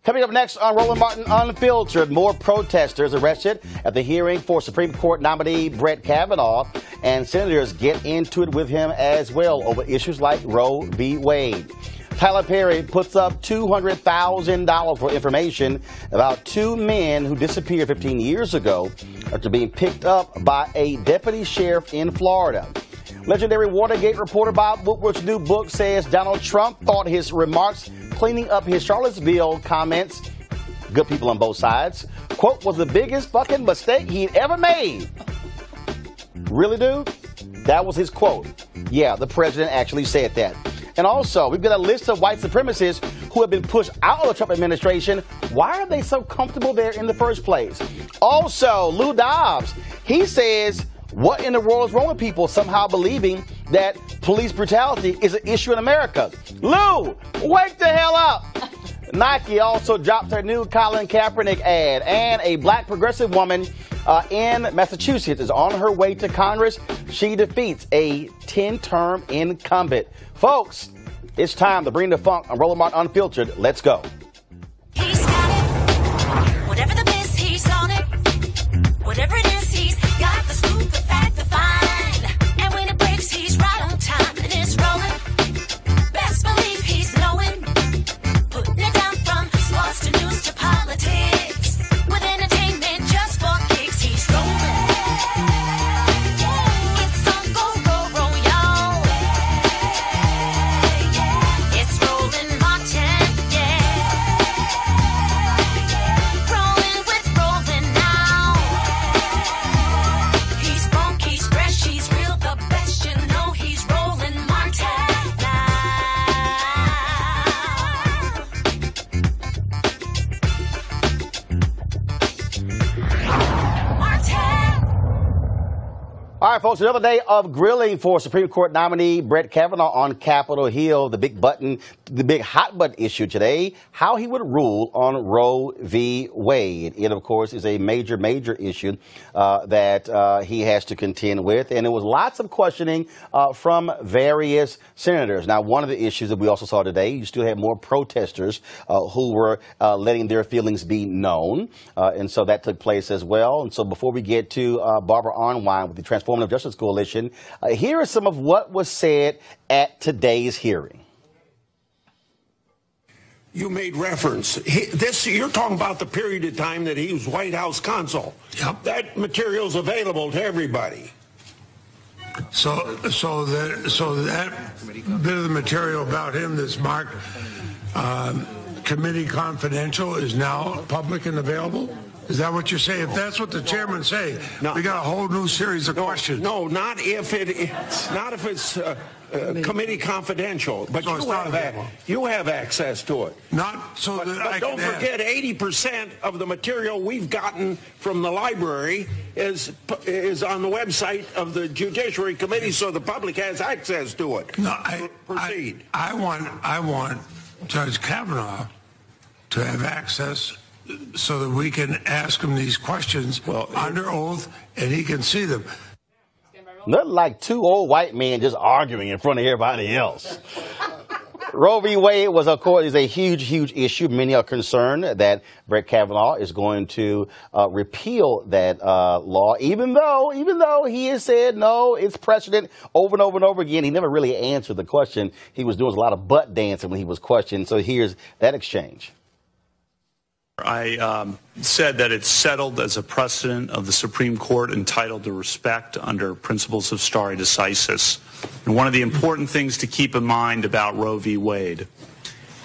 Coming up next on Roland Martin Unfiltered, more protesters arrested at the hearing for Supreme Court nominee Brett Kavanaugh, and senators get into it with him as well over issues like Roe v. Wade. Tyler Perry puts up $200,000 for information about two men who disappeared 15 years ago after being picked up by a deputy sheriff in Florida. Legendary Watergate reporter Bob Woodward's new book says Donald Trump thought his remarks cleaning up his Charlottesville comments, good people on both sides, quote, was the biggest fucking mistake he'd ever made. Really, dude? That was his quote. Yeah, the president actually said that. And also, we've got a list of white supremacists who have been pushed out of the Trump administration. Why are they so comfortable there in the first place? Also, Lou Dobbs, he says, what in the world is wrong with people somehow believing that police brutality is an issue in America? Lou, wake the hell up! Nike also dropped her new Colin Kaepernick ad, and a black progressive woman in Massachusetts is on her way to Congress. She defeats a 10-term incumbent. Folks, it's time to bring the funk on Roland Martin Unfiltered. Let's go. He's got it. Whatever the biz, he's on it. Whatever it is, he's got the scoop, the fact, the find. And when it breaks, he's right on time and it's rolling. Best believe he's knowing. Putting it down from sports to news to politics. With entertainment just for kicks, he's rolling. It's on go, y'all. It's Roland Martin, yeah. Rolling with Roland now. He's funk, he's fresh, he's real, the best, you know he's Roland Martin now. Martin. All right, folks, another day of grilling for Supreme Court nominee Brett Kavanaugh on Capitol Hill. The big hot button issue today, how he would rule on Roe v. Wade. It, of course, is a major issue that he has to contend with. And there was lots of questioning from various senators. Now, one of the issues that we also saw today, you still had more protesters who were letting their feelings be known. And so that took place as well. And so before we get to Barbara Arnwine with the Transformative Justice Coalition, here is some of what was said at today's hearing. You made reference. You're talking about the period of time that he was White House counsel. Yep. That material's available to everybody. So that bit of the material about him that's marked committee confidential is now public and available? Is that what you're saying? If that's what the chairman say, No. we got a whole new series of questions. No, not if it's committee confidential. But So it's not available. you have access to it. Not so But, that I don't can forget, 80% of the material we've gotten from the library is on the website of the Judiciary Committee, so the public has access to it. No, Proceed. I want Judge Kavanaugh to have access so that we can ask him these questions under oath and he can see them. Nothing like two old white men just arguing in front of everybody else. Roe v. Wade was, of course, is a huge issue. Many are concerned that Brett Kavanaugh is going to repeal that law, even though he has said no, it's precedent over and over again. He never really answered the question. He was doing a lot of butt dancing when he was questioned. So here's that exchange. I said that it's settled as a precedent of the Supreme Court entitled to respect under principles of stare decisis. And one of the important things to keep in mind about Roe v. Wade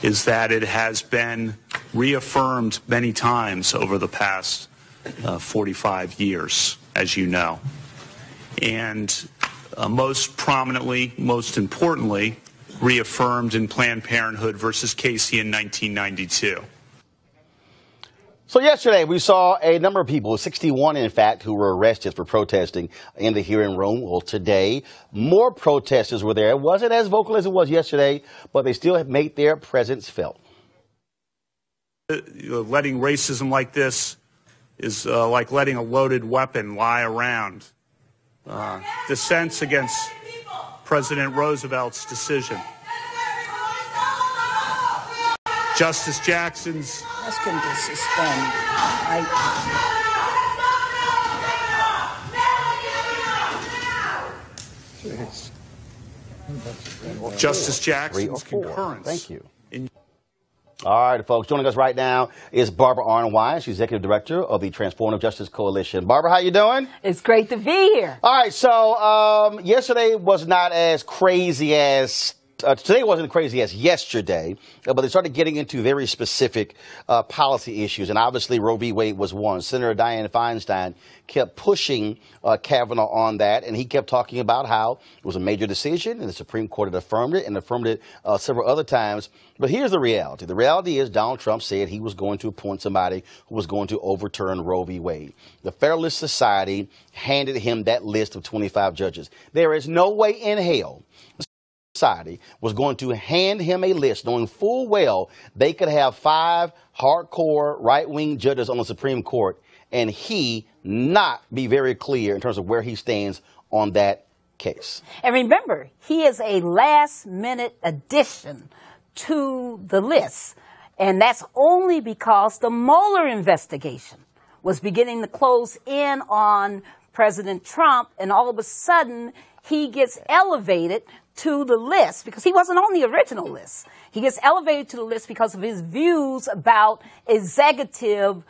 is that it has been reaffirmed many times over the past 45 years, as you know. And most prominently, most importantly, reaffirmed in Planned Parenthood versus Casey in 1992. So yesterday we saw a number of people, 61 in fact, who were arrested for protesting in the hearing room. Well, today, more protesters were there. It wasn't as vocal as it was yesterday, but they still have made their presence felt. Letting racism like this is like letting a loaded weapon lie around. Dissents against President Roosevelt's decision. Justice Jackson's. Ask him to suspend. Justice Jackson's concurrence. Thank you. All right, folks. Joining us right now is Barbara Arnwine. She's Executive Director of the Transformative Justice Coalition. Barbara, how you doing? It's great to be here. All right. So yesterday was not as crazy as today wasn't crazy as yesterday, but they started getting into very specific policy issues, and obviously Roe v. Wade was one. Senator Dianne Feinstein kept pushing Kavanaugh on that, and he kept talking about how it was a major decision, and the Supreme Court had affirmed it, and affirmed it several other times. But here's the reality. The reality is Donald Trump said he was going to appoint somebody who was going to overturn Roe v. Wade. The Federalist Society handed him that list of 25 judges. There is no way in hell Society was going to hand him a list knowing full well they could have 5 hardcore right-wing judges on the Supreme Court and he not be very clear in terms of where he stands on that case. And remember, he is a last-minute addition to the list, and that's only because the Mueller investigation was beginning to close in on President Trump, and all of a sudden he gets elevated to the list because he wasn't on the original list. He gets elevated to the list because of his views about executive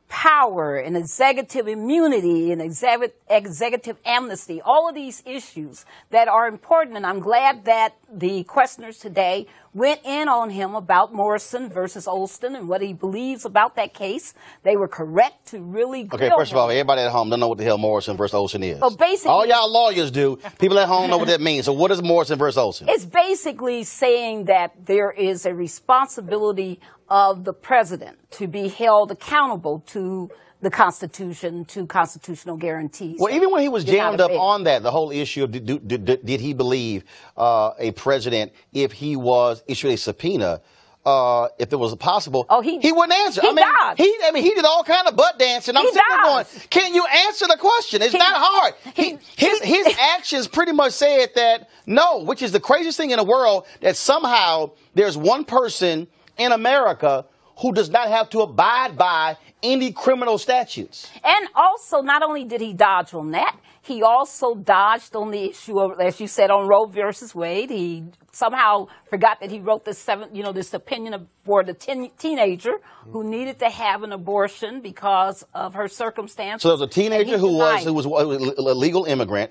power and executive immunity and executive amnesty, all of these issues that are important. And I'm glad that the questioners today went in on him about Morrison versus Olson and what he believes about that case. They were correct to really grill Okay, first of all, everybody at home don't know what the hell Morrison versus Olson is. Well, basically, all y'all lawyers do. People at home know what that means. So what is Morrison versus Olson? It's basically saying that there is a responsibility of the president to be held accountable to the Constitution, to constitutional guarantees. Well, even when he was jammed up on that, the whole issue of did he believe a president, if he was issued a subpoena, if it was possible, he wouldn't answer. He did all kind of butt dancing. I'm sitting there going, can you answer the question? It's not hard. His actions pretty much said that no, which is the craziest thing in the world, that somehow there's one person in America who does not have to abide by any criminal statutes. And also, not only did he dodge on that, he also dodged on the issue of, as you said, on Roe versus Wade. He somehow forgot that he wrote this this opinion for the teenager who needed to have an abortion because of her circumstances. So there was a teenager who was a legal immigrant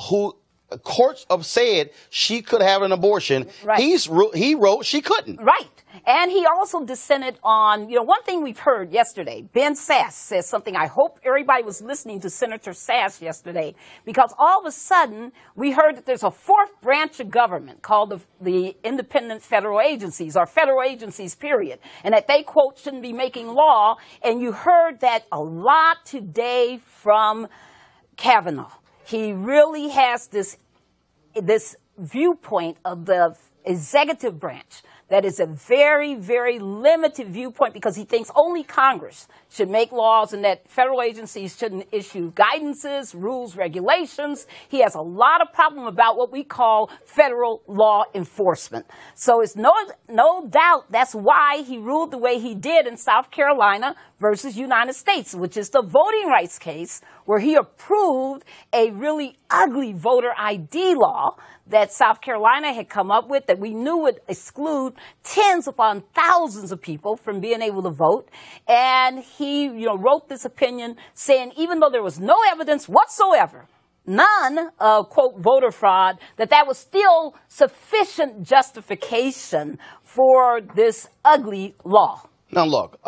who courts have said she could have an abortion. Right. He wrote she couldn't. Right. And he also dissented on, one thing we've heard yesterday. Ben Sasse says something. I hope everybody was listening to Senator Sasse yesterday, because all of a sudden we heard that there's a 4th branch of government called the independent federal agencies, or federal agencies, period, and that they, quote, shouldn't be making law. And you heard that a lot today from Kavanaugh. He really has this viewpoint of the executive branch that is a very, very limited viewpoint, because he thinks only Congress should make laws and that federal agencies shouldn't issue guidances, rules, regulations. He has a lot of problem about what we call federal law enforcement. So it's no doubt that's why he ruled the way he did in South Carolina versus United States, which is the voting rights case where he approved a really ugly voter ID law that South Carolina had come up with that we knew would exclude tens upon thousands of people from being able to vote. And he, wrote this opinion saying even though there was no evidence whatsoever, none of, quote, voter fraud, that was still sufficient justification for this ugly law. Now, look,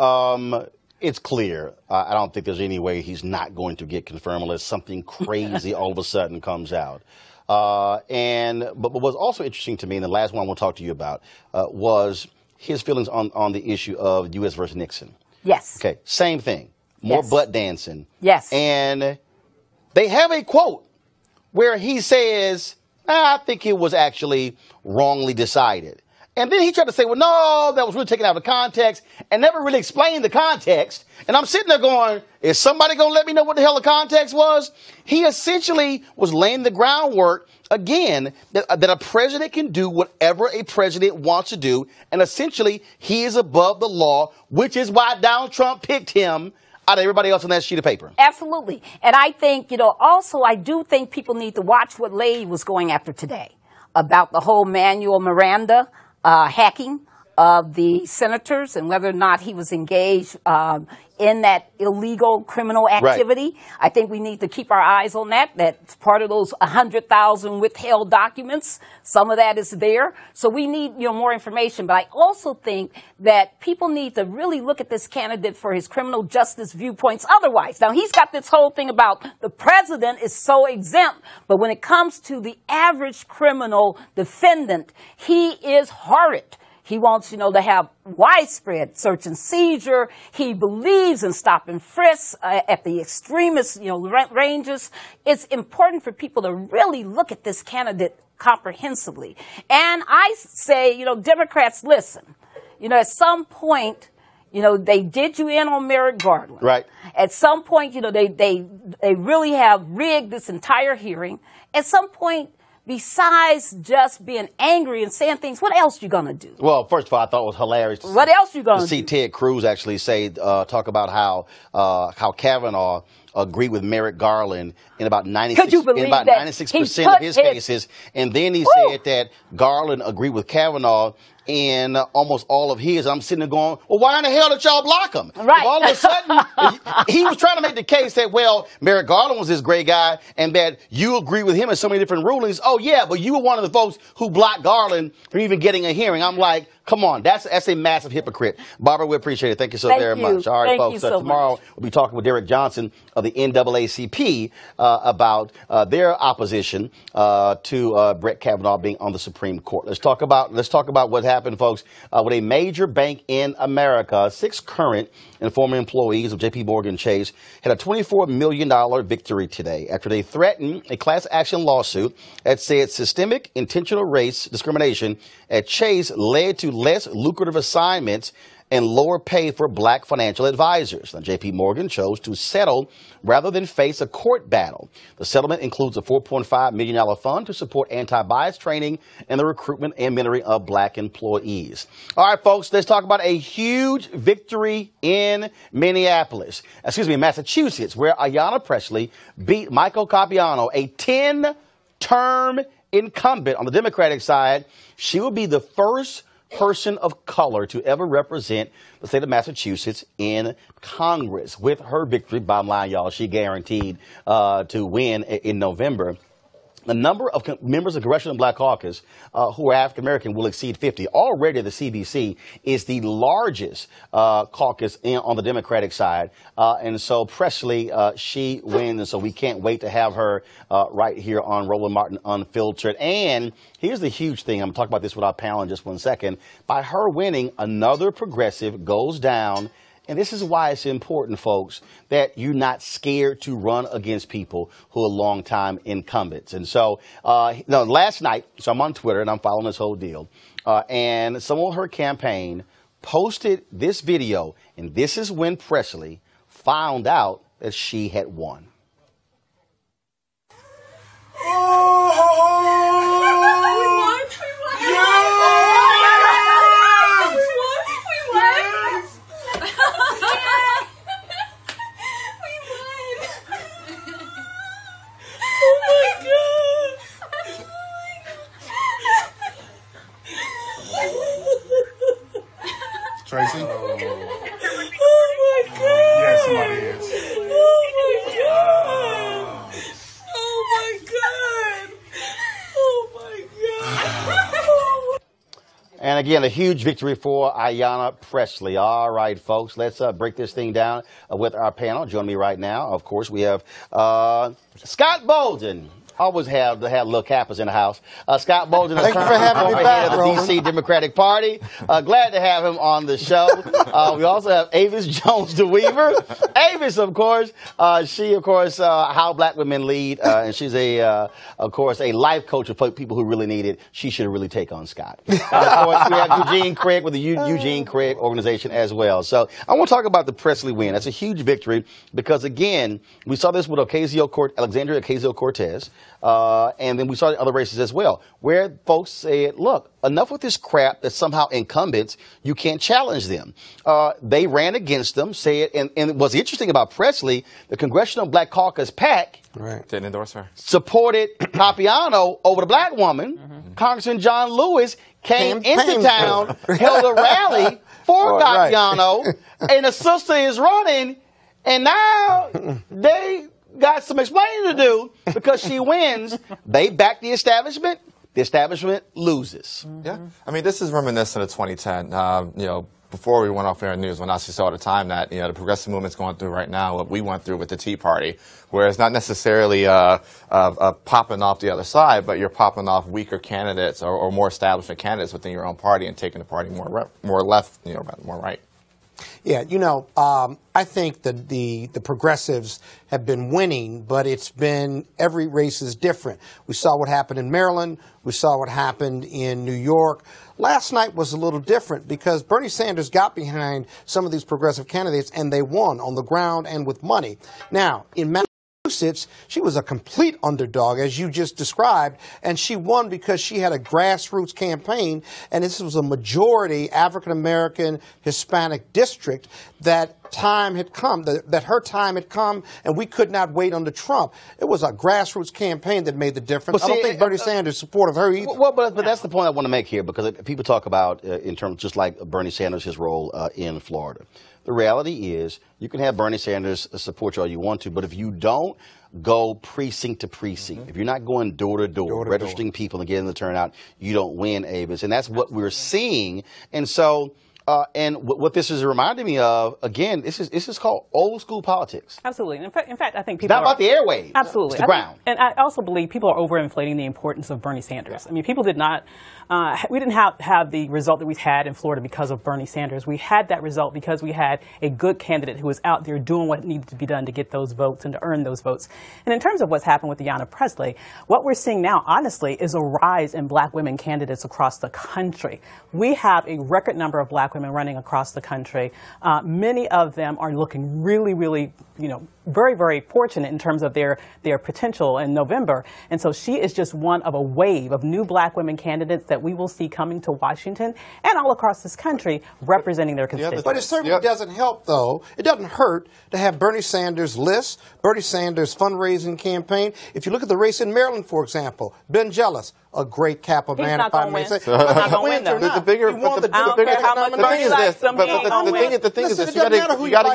it's clear. I don't think there's any way he's not going to get confirmed unless something crazy all of a sudden comes out. But what's also interesting to me, and the last one I want to talk to you about, was his feelings on the issue of U.S. versus Nixon. Yes. Okay, same thing. More butt dancing. Yes. And they have a quote where he says, I think it was actually wrongly decided. And then he tried to say, well, no, that was really taken out of context and never really explained the context. And I'm sitting there going, is somebody going to let me know what the hell the context was? He essentially was laying the groundwork, again, that a president can do whatever a president wants to do. And essentially, he is above the law, which is why Donald Trump picked him out of everybody else on that sheet of paper. Absolutely. And I think, also I do think people need to watch what Lay was going after today about the whole Manuel Miranda hacking of the senators and whether or not he was engaged in that illegal criminal activity. Right. I think we need to keep our eyes on that. That's part of those 100,000 withheld documents. Some of that is there. So we need, more information. But I also think that people need to really look at this candidate for his criminal justice viewpoints otherwise. Now, he's got this whole thing about the president is so exempt. But when it comes to the average criminal defendant, he is horrid. He wants, to have widespread search and seizure. He believes in stop and frisk at the extremist, ranges. It's important for people to really look at this candidate comprehensively. And I say, Democrats, listen. At some point, they did you in on Merrick Garland. Right. At some point, they really have rigged this entire hearing. At some point, besides just being angry and saying things, what else you gonna do? Well, first of all, I thought it was hilarious. What else you gonna do? See Ted Cruz actually talk about how Kavanaugh agreed with Merrick Garland in about 96% of his cases, and then he said that Garland agreed with Kavanaugh in almost all of his. I'm sitting there going, well, why in the hell did y'all block him? Right. If all of a sudden, he was trying to make the case that, well, Merrick Garland was this great guy and that you agree with him in so many different rulings. Oh, yeah, but you were one of the folks who blocked Garland from even getting a hearing. I'm like, come on, that's a massive hypocrite. Barbara, we appreciate it. Thank you so very much. All right, folks, tomorrow we'll be talking with Derek Johnson of the NAACP about their opposition to Brett Kavanaugh being on the Supreme Court. Let's talk about what happened, folks, with a major bank in America. 6 current and former employees of J.P. Morgan Chase had a $24 million victory today after they threatened a class action lawsuit that said systemic intentional race discrimination at Chase led to less lucrative assignments and lower pay for black financial advisors. Now, J.P. Morgan chose to settle rather than face a court battle. The settlement includes a $4.5 million fund to support anti-bias training and the recruitment and mentoring of black employees. All right, folks, let's talk about a huge victory in Massachusetts, where Ayanna Pressley beat Michael Capuano, a 10-term incumbent on the Democratic side. She will be the first person of color to ever represent the state of Massachusetts in Congress. With her victory, bottom line, y'all, she guaranteed to win in November. The number of members of the Congressional Black Caucus who are African American will exceed 50. Already, the CBC is the largest caucus on the Democratic side. And so Pressley, she wins. And so we can't wait to have her right here on Roland Martin Unfiltered. And here's the huge thing. I'm going to talk about this with our panel in just one second. By her winning, another progressive goes down. And this is why it's important, folks, that you're not scared to run against people who are longtime incumbents. And so, last night, so I'm on Twitter and I'm following this whole deal, and someone on her campaign posted this video, and this is when Pressley found out that she had won. Tracy? Oh my God! Yeah, somebody is. Oh my God! Oh my God! Oh my God! And again, a huge victory for Ayanna Pressley. All right, folks, let's break this thing down with our panel. Joining me right now, of course, we have Scott Bolden. Always have to have little cappers in the house. Scott Bolden, Thank you for having me back, of the Roland. D.C. Democratic Party. Glad to have him on the show. We also have Avis Jones DeWeaver. Avis, of course, she, of course, How Black Women Lead, and she's of course, a life coach for people who really need it. She should really take on Scott. Of course, we have Eugene Craig with the Eugene Craig organization as well. So I want to talk about the Presley win. That's a huge victory because, again, we saw this with Alexandria Ocasio-Cortez. And then we saw the other races as well, where folks said, look, enough with this crap that somehow incumbents, you can't challenge them. They ran against them, said, and what's interesting about Presley, the Congressional Black Caucus PAC didn't endorse her. Supported Papiano over the black woman. Congressman John Lewis came into town, held a rally for Papiano, and the sister is running, and now they got some explaining to do because she wins. They back the establishment. The establishment loses. Yeah. I mean, this is reminiscent of 2010. Before we went off air news, when I saw at the time that, the progressive movement's going through right now, what we went through with the Tea Party, where it's not necessarily popping off the other side, but you're popping off weaker candidates or more establishment candidates within your own party and taking the party more left, more right. Yeah, I think that the progressives have been winning, but it's been every race is different. We saw what happened in Maryland. We saw what happened in New York. Last night was a little different because Bernie Sanders got behind some of these progressive candidates, and they won on the ground and with money. Now, in Massachusetts, she was a complete underdog, as you just described, and she won because she had a grassroots campaign, and this was a majority African-American Hispanic district that time had come, that her time had come, and we could not wait under Trump. It was a grassroots campaign that made the difference. I don't think Bernie Sanders supported her either. Well, but that's the point I want to make here, because people talk about, in terms just like Bernie Sanders, his role in Florida. The reality is you can have Bernie Sanders support you all you want to, but if you don't go precinct to precinct, if you're not going door to door, registering people and getting the turnout, you don't win, Avis. And that's what we're seeing. And so, and what this is reminding me of, again, this is called old school politics. Absolutely. In fact, I think people it's not about the airwaves. Absolutely. It's the ground. And I also believe people are overinflating the importance of Bernie Sanders. I mean, people did not, we didn't have the result that we've had in Florida because of Bernie Sanders. We had that result because we had a good candidate who was out there doing what needed to be done to get those votes and to earn those votes. And in terms of what's happened with Ayanna Presley, what we're seeing now, honestly, is a rise in black women candidates across the country. We have a record number of black women running across the country. Many of them are looking really, really, very, very fortunate in terms of their potential in November. And so she is just one of a wave of new black women candidates that we will see coming to Washington and all across this country representing their constituents. But it certainly doesn't help, though. It doesn't hurt to have Bernie Sanders' list, Bernie Sanders' fundraising campaign. If you look at the race in Maryland, for example, Ben Jealous, a great Kappa man, if I may say. He's not going to win, though. The thing is this, you got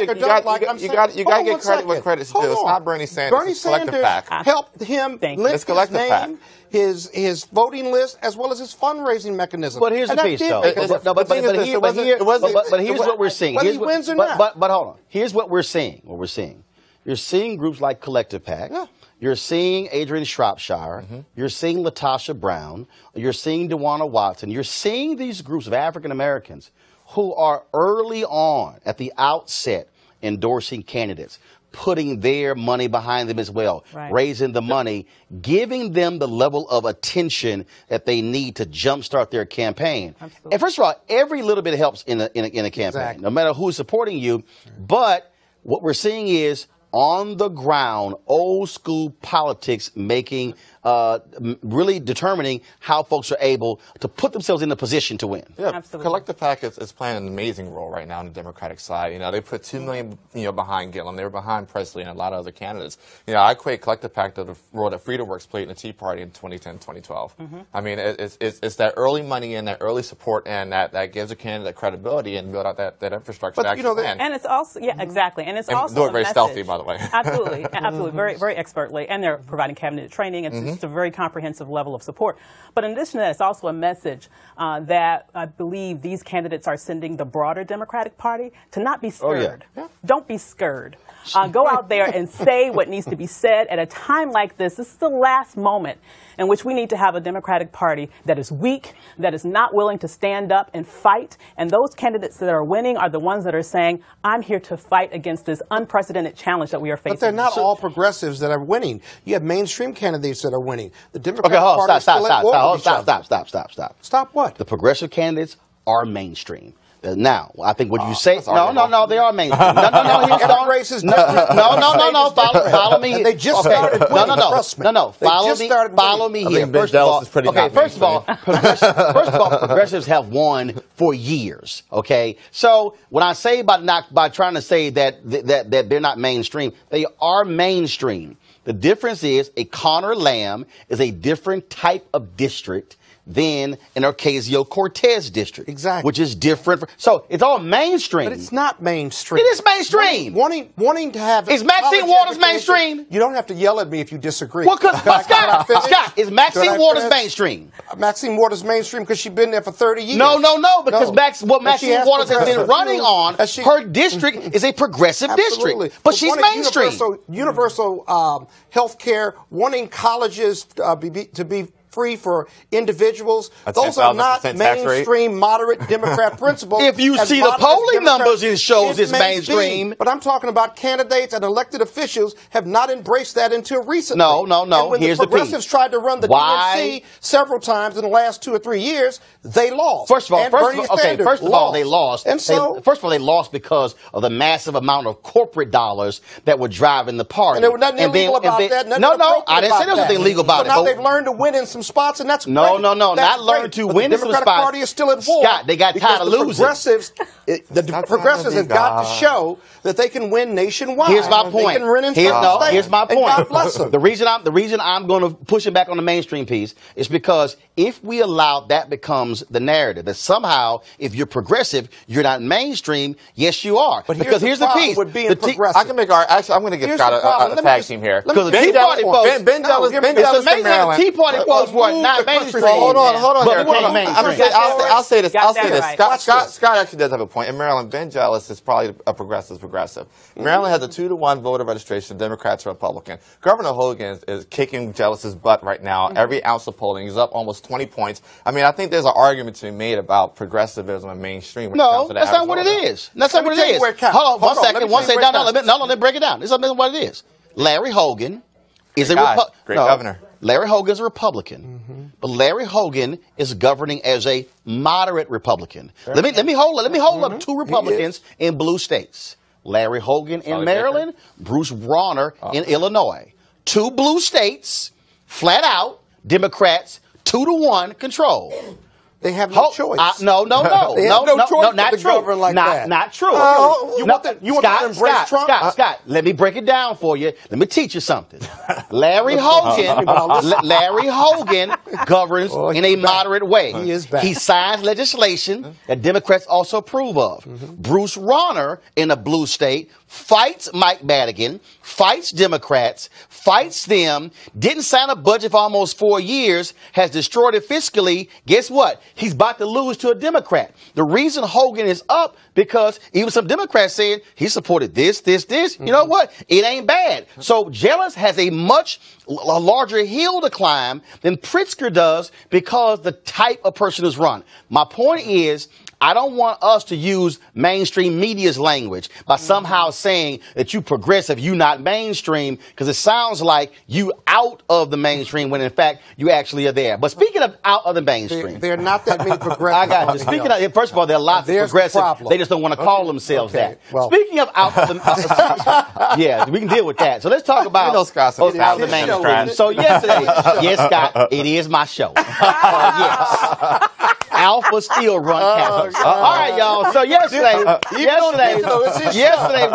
to get credit where credit's due. It's not Bernie Sanders. Bernie Sanders helped him list his name, his voting list, as well as his fundraising mechanism. But here's the piece, though. But here's what we're seeing. Whether he wins or not. But hold on. Here's what we're seeing. You're seeing groups like Collective PAC. Yeah. You're seeing Adrian Shropshire. Mm-hmm. You're seeing Latasha Brown. You're seeing DeWanna Watson. You're seeing these groups of African Americans who are early on, at the outset, endorsing candidates, putting their money behind them as well, raising the money, giving them the level of attention that they need to jumpstart their campaign. Absolutely. And first of all, every little bit helps in a campaign, no matter who's supporting you. But what we're seeing is, on the ground, old school politics making, really determining how folks are able to put themselves in a position to win. Yeah, absolutely. Collective PAC is playing an amazing role right now on the Democratic side. They put $2 million, behind Gillum. They were behind Presley and a lot of other candidates. I equate Collective PAC to the role that Freedom Works played in the Tea Party in 2010, 2012. Mm-hmm. I mean, it's that early money and that early support, and that gives a candidate credibility and build out that infrastructure. But, and it's also, exactly. And it's also do it very stealthy, by the way. Absolutely, very, very expertly. And they're providing cabinet training. And just a very comprehensive level of support. But in addition to that, it's also a message that I believe these candidates are sending the broader Democratic Party to not be scared. Yeah. Don't be scared. Go out there and say what needs to be said at a time like this. This is the last moment in which we need to have a Democratic Party that is weak, that is not willing to stand up and fight. And those candidates that are winning are the ones that are saying, I'm here to fight against this unprecedented challenge that we are facing. But they're not all progressives that are winning. You have mainstream candidates that are winning. The Democratic Okay, hold Party on, is still at war with each other. Stop. Stop what? The progressive candidates are mainstream. Now, I think what you say, no, they are mainstream. No, here's no, follow me. And they just started winning, trust me. Follow me here. First of all, progressives have won for years, okay? So, when I say by trying to say that they're not mainstream, they are mainstream. The difference is a Connor Lamb is a different type of district than an Ocasio-Cortez district. Exactly. Which is different. So it's all mainstream. But it's not mainstream. It is mainstream. Wanting to have... Is Maxine Waters mainstream? You don't have to yell at me if you disagree. Well, Scott, is Maxine Waters mainstream? Maxine Waters mainstream because she's been there for 30 years. No, because what Maxine Waters has been running on, her district is a progressive district. But she's mainstream. Universal health care, wanting colleges to be free for individuals. Those are not mainstream, moderate Democrat principles. If you see the polling numbers, it shows it's mainstream. But I'm talking about candidates and elected officials have not embraced that until recently. No. And when Here's the progressives tried to run the DNC several times in the last 2 or 3 years, they lost. First of all, they lost. And so, first of all, they lost because of the massive amount of corporate dollars that were driving the party. And there was nothing illegal about that. No, I didn't say there was anything illegal about it. Now they've learned to win in some spots, and that's not learn to win in some spots. The Democratic Party is still at war. Scott, they got tired of losing. The progressives have got to show that they can win nationwide. Here's my point. They can win in some states. Here's my point. And God bless them. The reason I'm going to push it back on the mainstream piece is because if we allow that becomes the narrative that somehow if you're progressive you're not mainstream, yes you are. But because here's the piece. I can make actually I'm going to give Scott a tag team here. Because the Tea Party folks, Ben Jealous from Maryland. Tea Party folks were not mainstream. Hold on here. I'll say this. Right. Scott actually does have a point. In Maryland, Ben Jealous is probably a progressive. Maryland has a 2-to-1 voter registration, Democrats or Republican. Governor Hogan is kicking Jealous's butt right now. Every ounce of polling is up almost 20 points. I mean, I think there's an argument to be made about progressivism and mainstream. No, that's not what it is. That's not what it is. Hold on one second. Let me break it down. This is what it is. Larry Hogan is a great governor. Larry Hogan is a Republican, but Larry Hogan is governing as a moderate Republican. Let me hold up 2 Republicans in blue states. Larry Hogan in Maryland, Bruce Rauner in Illinois. 2 blue states, flat out, Democrats, 2-to-1 control. They have no choice. No, They have no choice not to true. govern like that. Not true. You want them to embrace Trump? Scott, let me break it down for you. Let me teach you something. Larry Hogan governs in a moderate way. He is back. He signs legislation that Democrats also approve of. Bruce Rauner in a blue state fights Mike Madigan, fights Democrats, fights them, didn't sign a budget for almost 4 years, has destroyed it fiscally. Guess what? He's about to lose to a Democrat. The reason Hogan is up because even some Democrats said he supported this. You know what? It ain't bad. So Jealous has a much larger hill to climb than Pritzker does because the type of person is run. My point is, I don't want us to use mainstream media's language by somehow saying that you progressive, you not mainstream, because it sounds like you out of the mainstream when in fact you actually are there. But speaking of out of the mainstream, there are not that many progressives. I got you. Speaking of, first of all, there are lots of progressives. They just don't want to call themselves that. Well, speaking of out of the, yeah, we can deal with that. So let's talk about out of the mainstream. So yesterday, yes, Scott, it is my show. Yes. Alpha still run Capitals. All right, y'all. So yesterday we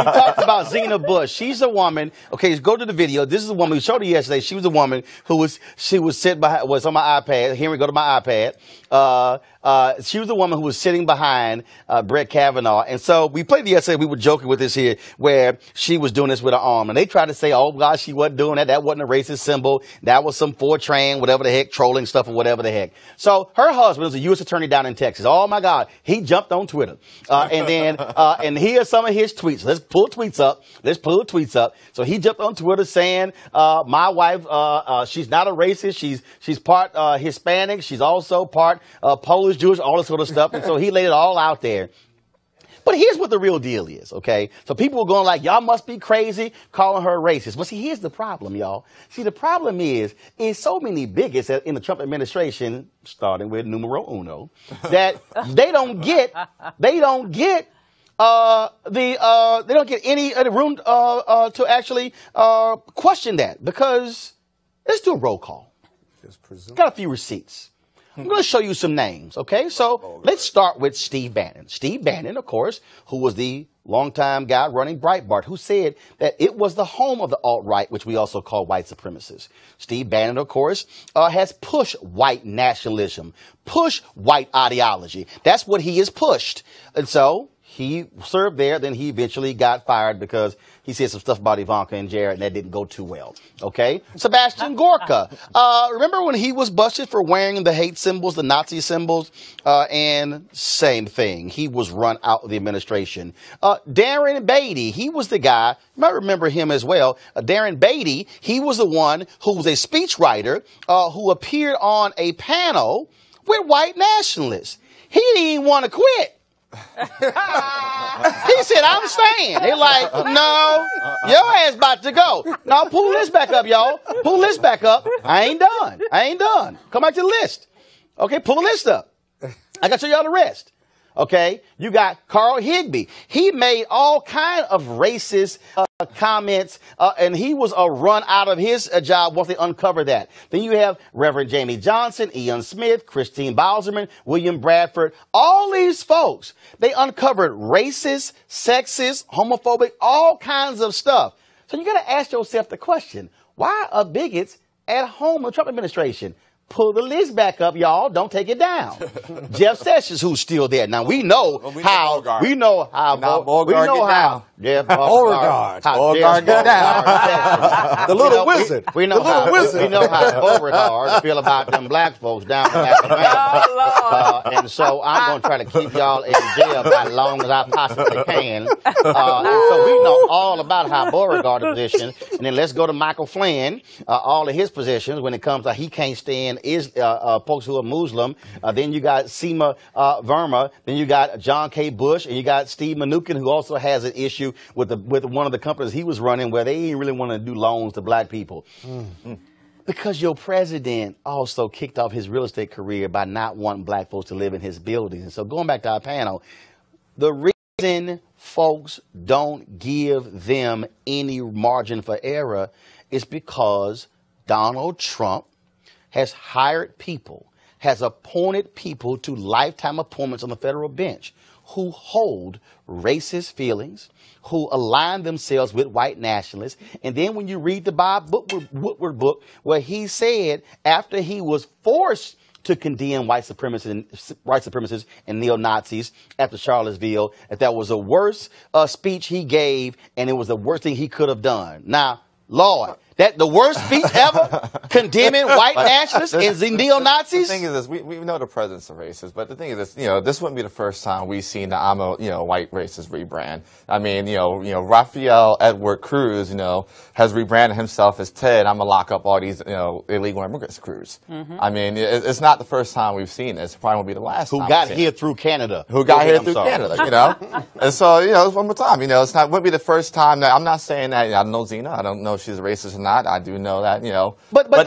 talked about Zena Bush. She's a woman. Okay, let's go to the video. This is a woman we showed her yesterday. She was a woman who was sitting behind, was on my iPad. Here we go to my iPad. She was the woman who was sitting behind Brett Kavanaugh. And so we played the essay. We were joking with this here where she was doing this with her arm. And they tried to say, oh, gosh, she wasn't doing that. That wasn't a racist symbol. That was some Fortran, whatever the heck, trolling stuff or whatever the heck. So her husband was a U.S. attorney down in Texas. Oh, my God. He jumped on Twitter. And here's some of his tweets. Let's pull tweets up. So he jumped on Twitter saying, my wife, she's not a racist. She's part Hispanic. She's also part Polish, Jewish, all this sort of stuff. And so he laid it all out there. But here's what the real deal is, okay? So people were going like, y'all must be crazy calling her racist. But see, here's the problem, y'all. See, the problem is so many bigots in the Trump administration, starting with numero uno, that they don't get any room to actually question that, because let's do a roll call. Got a few receipts. I'm going to show you some names, okay? So let's start with Steve Bannon. Steve Bannon, of course, who was the longtime guy running Breitbart, who said that it was the home of the alt-right, which we also call white supremacists. Steve Bannon, of course, has pushed white nationalism, pushed white ideology. That's what he has pushed. And so he served there, then he eventually got fired because he said some stuff about Ivanka and Jared, and that didn't go too well. Okay? Sebastian Gorka. Remember when he was busted for wearing the hate symbols, the Nazi symbols? And same thing. He was run out of the administration. Darren Beatty, he was the guy, you might remember him as well. Darren Beatty, he was the one who was a speechwriter who appeared on a panel with white nationalists. He didn't even want to quit. He said, I'm staying. They're like, no, your ass about to go. Now pull this back up, y'all. Pull this back up. I ain't done. Come back to the list. Okay, pull the list up. I got to show y'all the rest. Okay, you got Carl Higbee. He made all kind of racist comments, and he was run out of his job once they uncovered that. Then you have Reverend Jamie Johnson, Ian Smith, Christine Bauserman, William Bradford. All these folks, they uncovered racist, sexist, homophobic, all kinds of stuff. So you got to ask yourself the question, why are bigots at home in the Trump administration? Pull the list back up, y'all. Don't take it down. Jeff Sessions, who's still there. Now, we know how. Jeff Beauregard get down. The little wizard. We know how Beauregard feel about them black folks down in Alabama. And so I'm going to try to keep y'all in jail as long as I possibly can. So we know all about how Beauregard is positioned. And then let's go to Michael Flynn. All of his positions when it comes to he can't stand is folks who are Muslim. Then you got Seema Verma. Then you got John K. Bush, and you got Steve Mnuchin, who also has an issue with one of the companies he was running where they didn't really want to do loans to black people. Because your president also kicked off his real estate career by not wanting black folks to live in his buildings. And so going back to our panel, the reason folks don't give them any margin for error is because Donald Trump has hired people, has appointed people to lifetime appointments on the federal bench who hold racist feelings, who align themselves with white nationalists. And then when you read the Bob Woodward book, where he said after he was forced to condemn white supremacists and neo-Nazis after Charlottesville, that was the worst speech he gave, and it was the worst thing he could have done. Now, Lord, that the worst speech ever, condemning white nationalists and the neo-Nazis? The thing is this, we know the president's a racist, but the thing is this, this wouldn't be the first time we've seen the I'm a, white racist rebrand. I mean, Rafael Edward Cruz, has rebranded himself as Ted, I'm gonna lock up all these, illegal immigrants Cruz. I mean, it's not the first time we've seen this. It probably won't be the last time. Who got here through Canada. Who got here through Canada, And so, one more time, wouldn't be the first time that, I'm not saying that, I don't know Zena, I don't know if she's a racist or not. I do know that, But the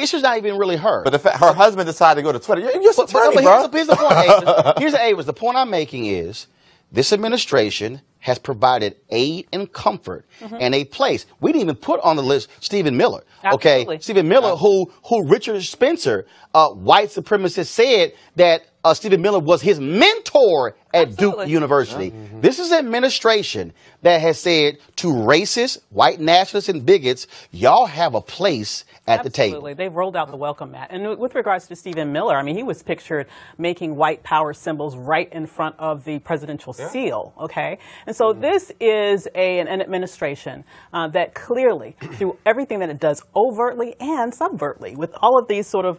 issue's not even really her. But her husband decided to go to Twitter. You're attorney, bro. Here's the point, Avis. The point I'm making is this administration has provided aid and comfort and a place. We didn't even put on the list Stephen Miller. Absolutely. Okay, Stephen Miller, who Richard Spencer, white supremacist, said that Stephen Miller was his mentor at Duke University. This is an administration that has said to racists, white nationalists, and bigots, y'all have a place at the table. Absolutely. They've rolled out the welcome mat. And with regards to Stephen Miller, I mean, he was pictured making white power symbols right in front of the presidential seal, okay? And so this is an administration that clearly, through everything that it does overtly and subvertly, with all of these sort of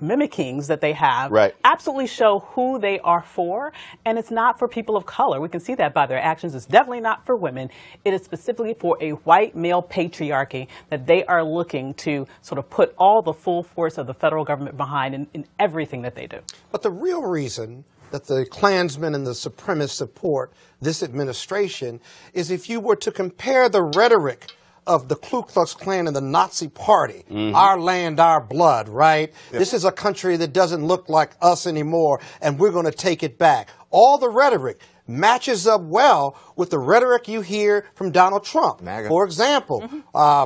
mimickings that they have, absolutely show who they are for. And it's not for people of color. We can see that by their actions. It's definitely not for women. It is specifically for a white male patriarchy that they are looking to sort of put all the full force of the federal government behind in everything that they do. But the real reason that the Klansmen and the supremacists support this administration is if you were to compare the rhetoric of the Ku Klux Klan and the Nazi Party, our land, our blood, right? This is a country that doesn't look like us anymore, and we're going to take it back. All the rhetoric matches up well with the rhetoric you hear from Donald Trump. For example,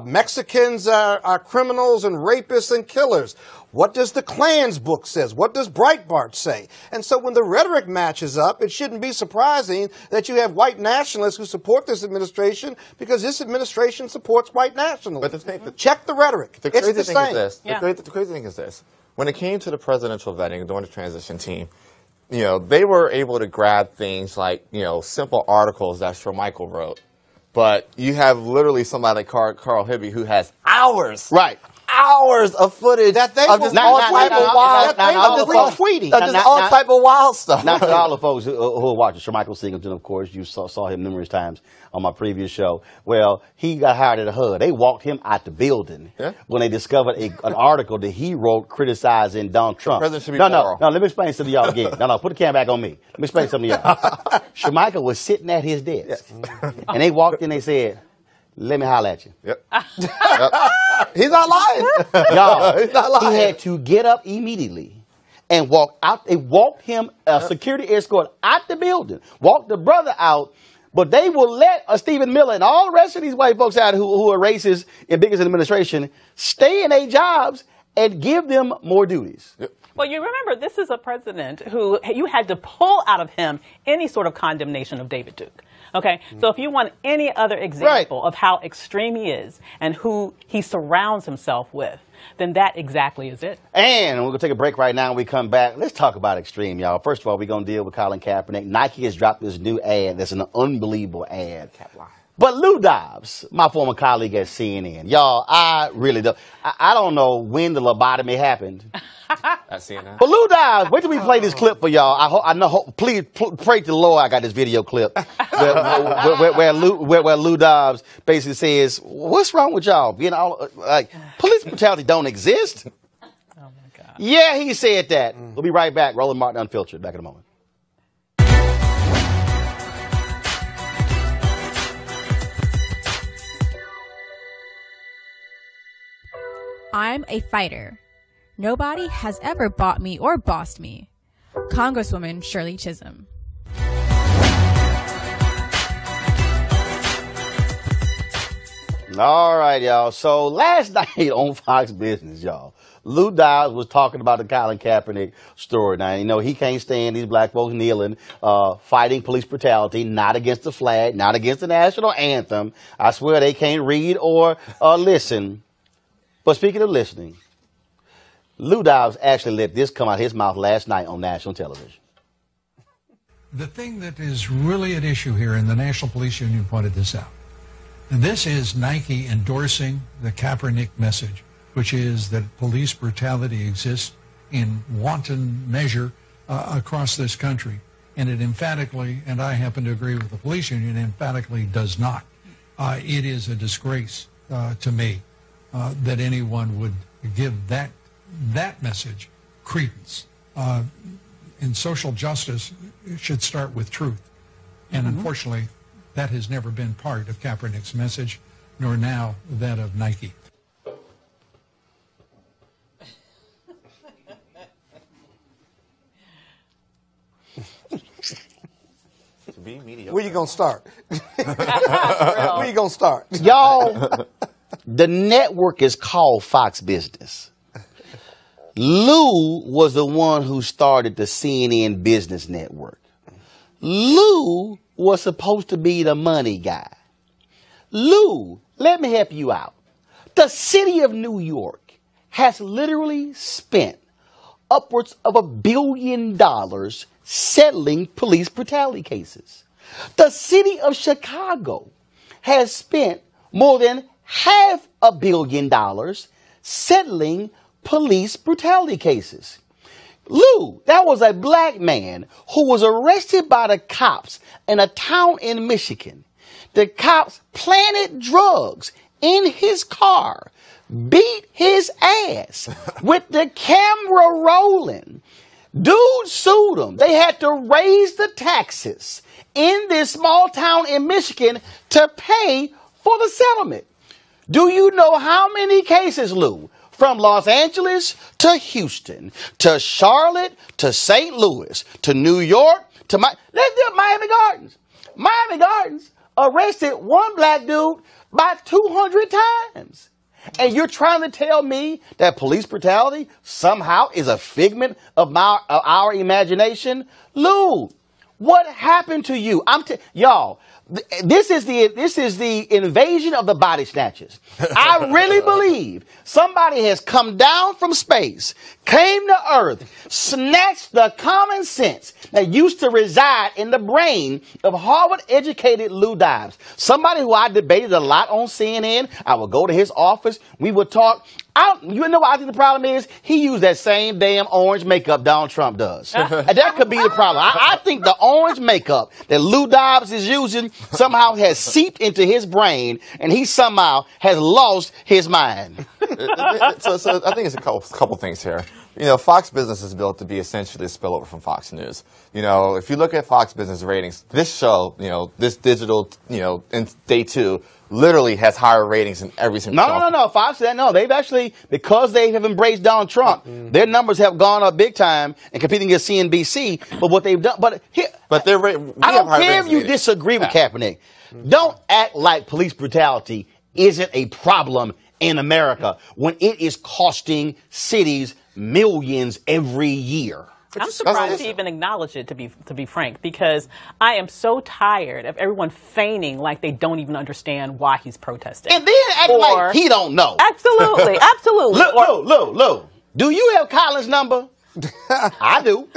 Mexicans are criminals and rapists and killers. What does the Klan's book says? What does Breitbart say? And so when the rhetoric matches up, it shouldn't be surprising that you have white nationalists who support this administration because this administration supports white nationalism. But check the rhetoric. The crazy thing is this. The crazy thing is this. When it came to the presidential vetting during the transition team, they were able to grab things like, simple articles that Michael wrote. But you have literally somebody like Carl Hibby who has hours of footage that they of just all type of wild stuff. Not to all the folks who are watching. Michael Singleton, of course, you saw him numerous times on my previous show. Well, he got hired at the HUD. They walked him out the building when they discovered an article that he wrote criticizing Donald Trump. The president should be No, let me explain something to y'all again. No, put the camera back on me. Let me explain something to y'all. Michael was sitting at his desk, and they walked in. They said, "Let me holler at you." He's not lying. Y'all, he's not lying. He had to get up immediately and walk out. They walked him, a security escort, out the building, walked the brother out, but they will let Stephen Miller and all the rest of these white folks out who are racist and bigots in the administration stay in their jobs and give them more duties. Well, you remember, this is a president who you had to pull out of him any sort of condemnation of David Duke. Okay, so if you want any other example of how extreme he is and who he surrounds himself with, then that exactly is it. And we're going to take a break right now. When we come back, let's talk about extreme, y'all. First of all, we're going to deal with Colin Kaepernick. Nike has dropped this new ad that's an unbelievable ad. But Lou Dobbs, my former colleague at CNN, y'all, I really don't. I don't know when the lobotomy happened. That's CNN. But Lou Dobbs, wait till we play this clip for y'all. I know. Please pray to the Lord. I got this video clip where Lou Dobbs basically says, "What's wrong with y'all? Police brutality don't exist." Oh my God. Yeah, he said that. We'll be right back. Roland Martin Unfiltered. Back in a moment. I'm a fighter. Nobody has ever bought me or bossed me. Congresswoman Shirley Chisholm. All right, y'all. So last night on Fox Business, y'all, Lou Dobbs was talking about the Colin Kaepernick story. Now, he can't stand these black folks kneeling, fighting police brutality, not against the flag, not against the national anthem. I swear they can't read or listen. But speaking of listening, Lou Dobbs actually let this come out of his mouth last night on national television. The thing that is really at issue here, and the National Police Union pointed this out, and this is Nike endorsing the Kaepernick message, which is that police brutality exists in wanton measure across this country. And it emphatically, and I happen to agree with the police union, emphatically does not. It is a disgrace to me that anyone would give that message credence. In social justice, it should start with truth. And unfortunately, that has never been part of Kaepernick's message, nor now that of Nike. Be mediocre. Where you gonna start? Where you gonna start? Y'all, the network is called Fox Business. Lou was the one who started the CNN Business Network. Lou was supposed to be the money guy. Lou, let me help you out. The city of New York has literally spent upwards of $1 billion settling police brutality cases. The city of Chicago has spent more than $500 million settling police brutality cases. Lou, that was a black man who was arrested by the cops in a town in Michigan. The cops planted drugs in his car, beat his ass with the camera rolling. Dude sued them. They had to raise the taxes in this small town in Michigan to pay for the settlement. Do you know how many cases, Lou, from Los Angeles to Houston to Charlotte to St. Louis to New York to let's do Miami Gardens. Miami Gardens arrested one black dude by 200 times. And you're trying to tell me that police brutality somehow is a figment of our imagination? Lou, what happened to you? Y'all, this is the invasion of the body snatchers. I really believe somebody has come down from space, came to Earth, snatched the common sense that used to reside in the brain of Harvard-educated Lou Dobbs. Somebody who I debated a lot on CNN. I would go to his office. We would talk. You know what I think the problem is? He used that same damn orange makeup Donald Trump does. And that could be the problem. I think the orange makeup that Lou Dobbs is using somehow has seeped into his brain, and he somehow has lost his mind. So I think it's a couple things here. You know, Fox Business is built to be essentially a spillover from Fox News. You know, if you look at Fox Business ratings, this show, you know, this digital, you know, in day 2, literally has higher ratings than every single show. No. Fox said no. They've actually, because they have embraced Donald Trump, their numbers have gone up big time and competing against CNBC. But what they've done, I don't care if you disagree with Kaepernick. Don't act like police brutality isn't a problem in America when it is costing cities millions every year. I'm surprised he even acknowledged it, to be frank, because I am so tired of everyone feigning like they don't even understand why he's protesting. And then act like he don't know. Absolutely. Lou, do you have Colin's number? I do.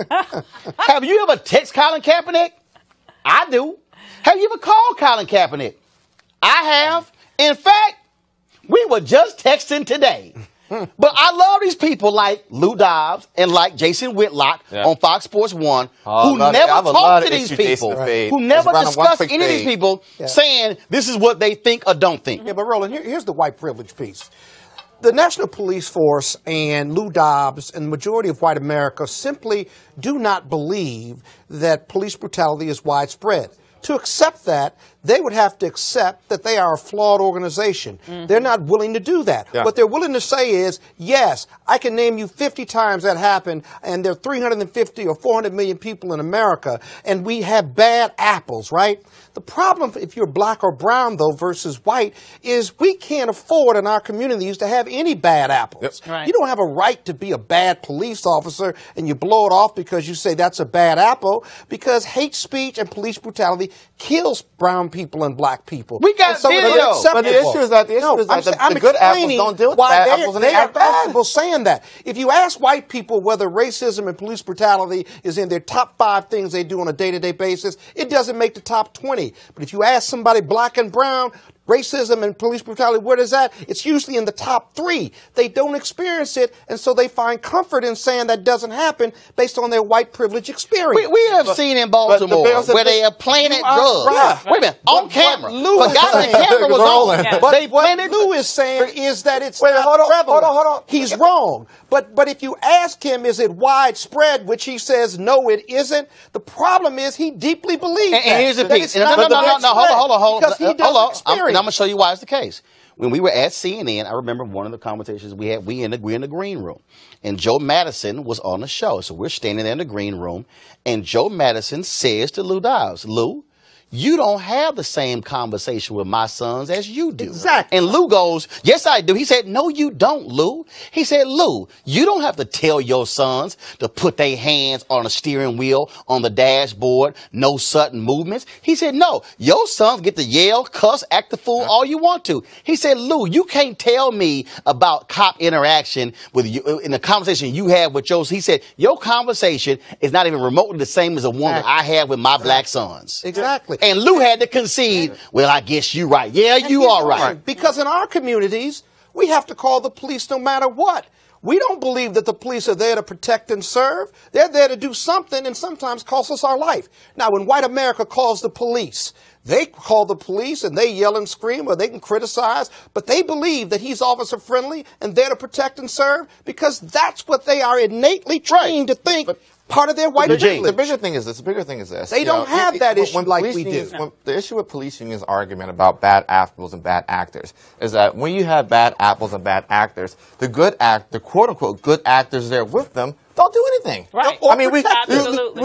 Have you ever text Colin Kaepernick? I do. Have you ever called Colin Kaepernick? I have. In fact, we were just texting today. But I love these people like Lou Dobbs and like Jason Whitlock on Fox Sports 1 who never talk to these people, who never discuss any of these people saying this is what they think or don't think. Yeah, but Roland, here's the white privilege piece. The National Police Force and Lou Dobbs and the majority of white America simply do not believe that police brutality is widespread. To accept that, they would have to accept that they are a flawed organization. They're not willing to do that. What they're willing to say is, yes, I can name you 50 times that happened, and there are 350 or 400 million people in America, and we have bad apples, right? The problem, if you're black or brown, though, versus white, is we can't afford in our communities to have any bad apples. You don't have a right to be a bad police officer and you blow it off because you say that's a bad apple, because hate speech and police brutality kills brown people and black people. We got video. But the issue is that the good apples don't deal with the bad apples, and they are comfortable saying that. If you ask white people whether racism and police brutality is in their top 5 things they do on a day-to-day basis, it doesn't make the top 20. But if you ask somebody black and brown, racism and police brutality, where is that? It's usually in the top 3. They don't experience it, and so they find comfort in saying that doesn't happen based on their white privilege experience. We have seen in Baltimore where they have planted drugs. Wait a minute, on camera. Forgot the camera was on. What Lou is saying is that it's not prevalent. Hold on. He's wrong. But if you ask him, is it widespread, which he says, no, it isn't, the problem is he deeply believes that. And here's the piece. No, hold on. Because he doesn't experience. I'm going to show you why it's the case. When we were at CNN, I remember one of the conversations we had, we're in the green room, and Joe Madison was on the show. So we're standing there in the green room, and Joe Madison says to Lou Dobbs, Lou, you don't have the same conversation with my sons as you do. Exactly. And Lou goes, yes, I do. He said, no, you don't, Lou. He said, Lou, you don't have to tell your sons to put their hands on a steering wheel, on the dashboard, no sudden movements. He said, no, your sons get to yell, cuss, act the fool all you want to. He said, Lou, you can't tell me about cop interaction with you in the conversation you have with yours. He said, your conversation is not even remotely the same as the one that I have with my black sons. Exactly. And Lou had to concede, well, I guess you're right. Yeah, you are right. Because in our communities, we have to call the police no matter what. We don't believe that the police are there to protect and serve. They're there to do something and sometimes cost us our life. Now, when white America calls the police, they call the police and they yell and scream or they can criticize, but they believe that he's officer friendly and there to protect and serve because that's what they are innately trained to think. Part of their white privilege. The bigger thing is this. They don't have that issue like we do. The issue with police unions' argument about bad apples and bad actors is that when you have bad apples and bad actors, the quote-unquote good actors there with them don't do anything. Right. I mean, Absolutely.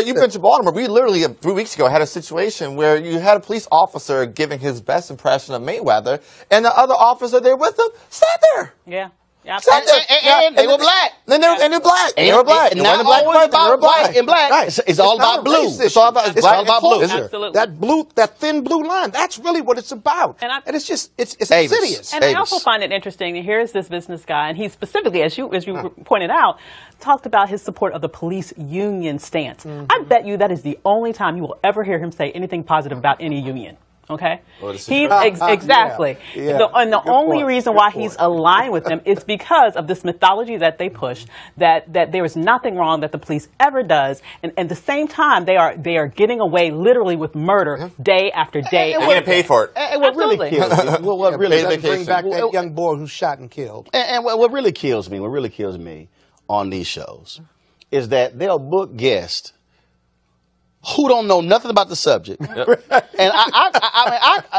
you've been to Baltimore. We literally 3 weeks ago had a situation where you had a police officer giving his best impression of Mayweather, and the other officer there with him sat there. Yeah. And they were black. And they're black. And they were black. And not always about white and black. Right. It's all about blue. It's all about blue. Absolutely. That thin blue line. That's really what it's about. And it's just it's insidious. And I also find it interesting. Here's this business guy, and he specifically, as you pointed out, talked about his support of the police union stance. I bet you that is the only time you will ever hear him say anything positive about any union. Okay, exactly. And the only reason why he's aligned with them is because of this mythology that they push that there is nothing wrong that the police ever does, and at the same time they are getting away literally with murder day after day. And getting paid for it. And what really kills me, what really bring back that young boy who shot and killed. And what really kills me on these shows is that they'll book guests who don't know nothing about the subject. And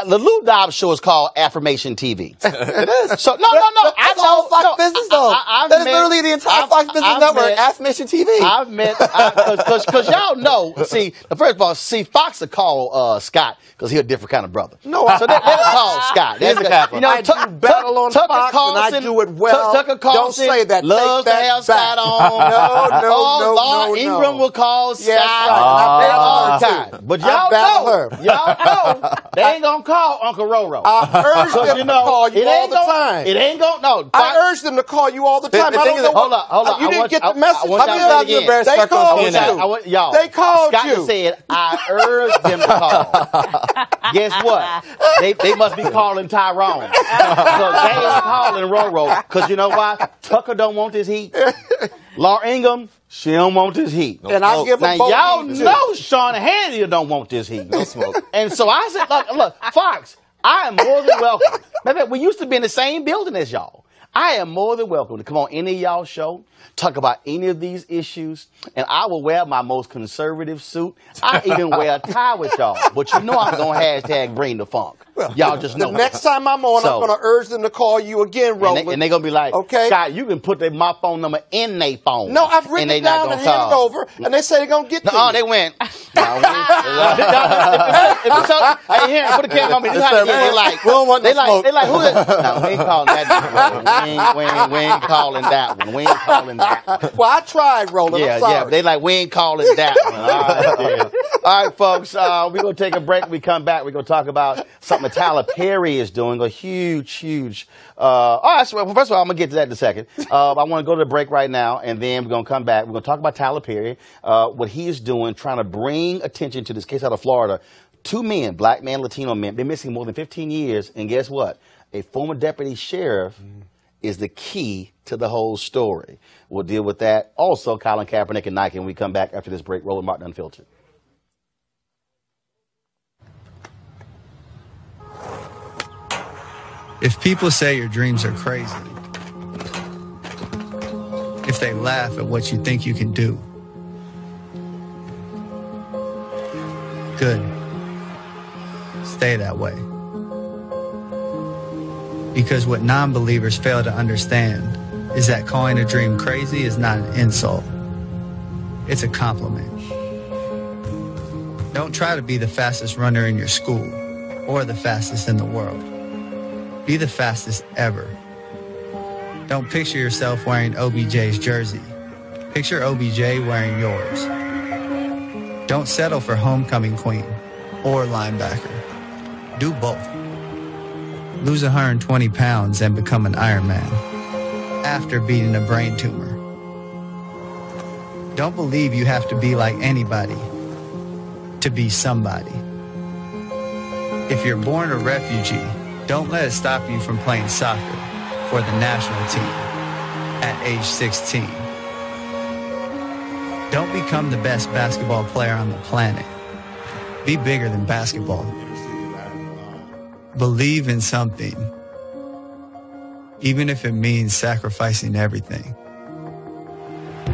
the Lou Dobbs show is called Affirmation TV. It is. So no. That's all Fox Business though. That is literally the entire Fox Business Network. Affirmation TV. I've met because y'all know. See, first of all, Fox will call Scott because he's a different kind of brother. No, so they'll call Scott. He's a captain. You know, I do battle on Fox and I do it well. Tucker Carlson don't say that. Loves to have Scott on. No. Laura Ingram will call Scott. Yes, all the time. But y'all know they ain't gonna call Uncle Roro. I urge them to call you all the time. It ain't gonna, no. I urge them to call you all the time. Hold on. You didn't get the message. They called you. Y'all. They called Scott you. said, I urge them to call. Guess what? They must be calling Tyrone. Because they ain't calling Roro. Because you know why? Tucker don't want this heat. Laura Ingram, she don't want this heat. And I give them both. Now, y'all know Sean Hannity don't want this heat. No smoke. And so I said, look, Fox, I am more than welcome. Matter of fact, we used to be in the same building as y'all. I am more than welcome to come on any of y'all show, talk about any of these issues, and I will wear my most conservative suit. I even wear a tie with y'all. But you know I'm going to hashtag bring the funk. Y'all just know. The next time I'm on, I'm going to urge them to call you again, Roland. And they're going to be like, okay, Scott, you can put my phone number in their phone. No, I've written it down and handed it over, and they say they're going to get to you. They went. Hey, here, put a camera on me. This is how they like. They like, who is? No, we ain't calling that. We ain't calling that one. We ain't calling that one. Well, I tried, Roland. I'm sorry. They like, we ain't calling that one. All right, folks. We're going to take a break. We come back. We're going to talk about something that Tyler Perry is doing. A huge. All right, so first of all, I'm going to get to that in a second. I want to go to the break right now, and then we're going to come back. We're going to talk about Tyler Perry, what he is doing, trying to bring attention to this case out of Florida. 2 men, black men, Latino men, been missing more than 15 years, and guess what? A former deputy sheriff is the key to the whole story. We'll deal with that. Also, Colin Kaepernick and Nike when we come back after this break. Roland Martin Unfiltered. If people say your dreams are crazy, if they laugh at what you think you can do, good. Stay that way. Because what non-believers fail to understand is that calling a dream crazy is not an insult. It's a compliment. No Don't try to be the fastest runner in your school or the fastest in the world. Be the fastest ever. Don't picture yourself wearing OBJ's jersey. Picture OBJ wearing yours. Don't settle for homecoming queen or linebacker. Do both. Lose 120 pounds and become an Ironman after beating a brain tumor. Don't believe you have to be like anybody to be somebody. If you're born a refugee, don't let it stop you from playing soccer for the national team at age 16. Don't become the best basketball player on the planet. Be bigger than basketball. Believe in something, even if it means sacrificing everything.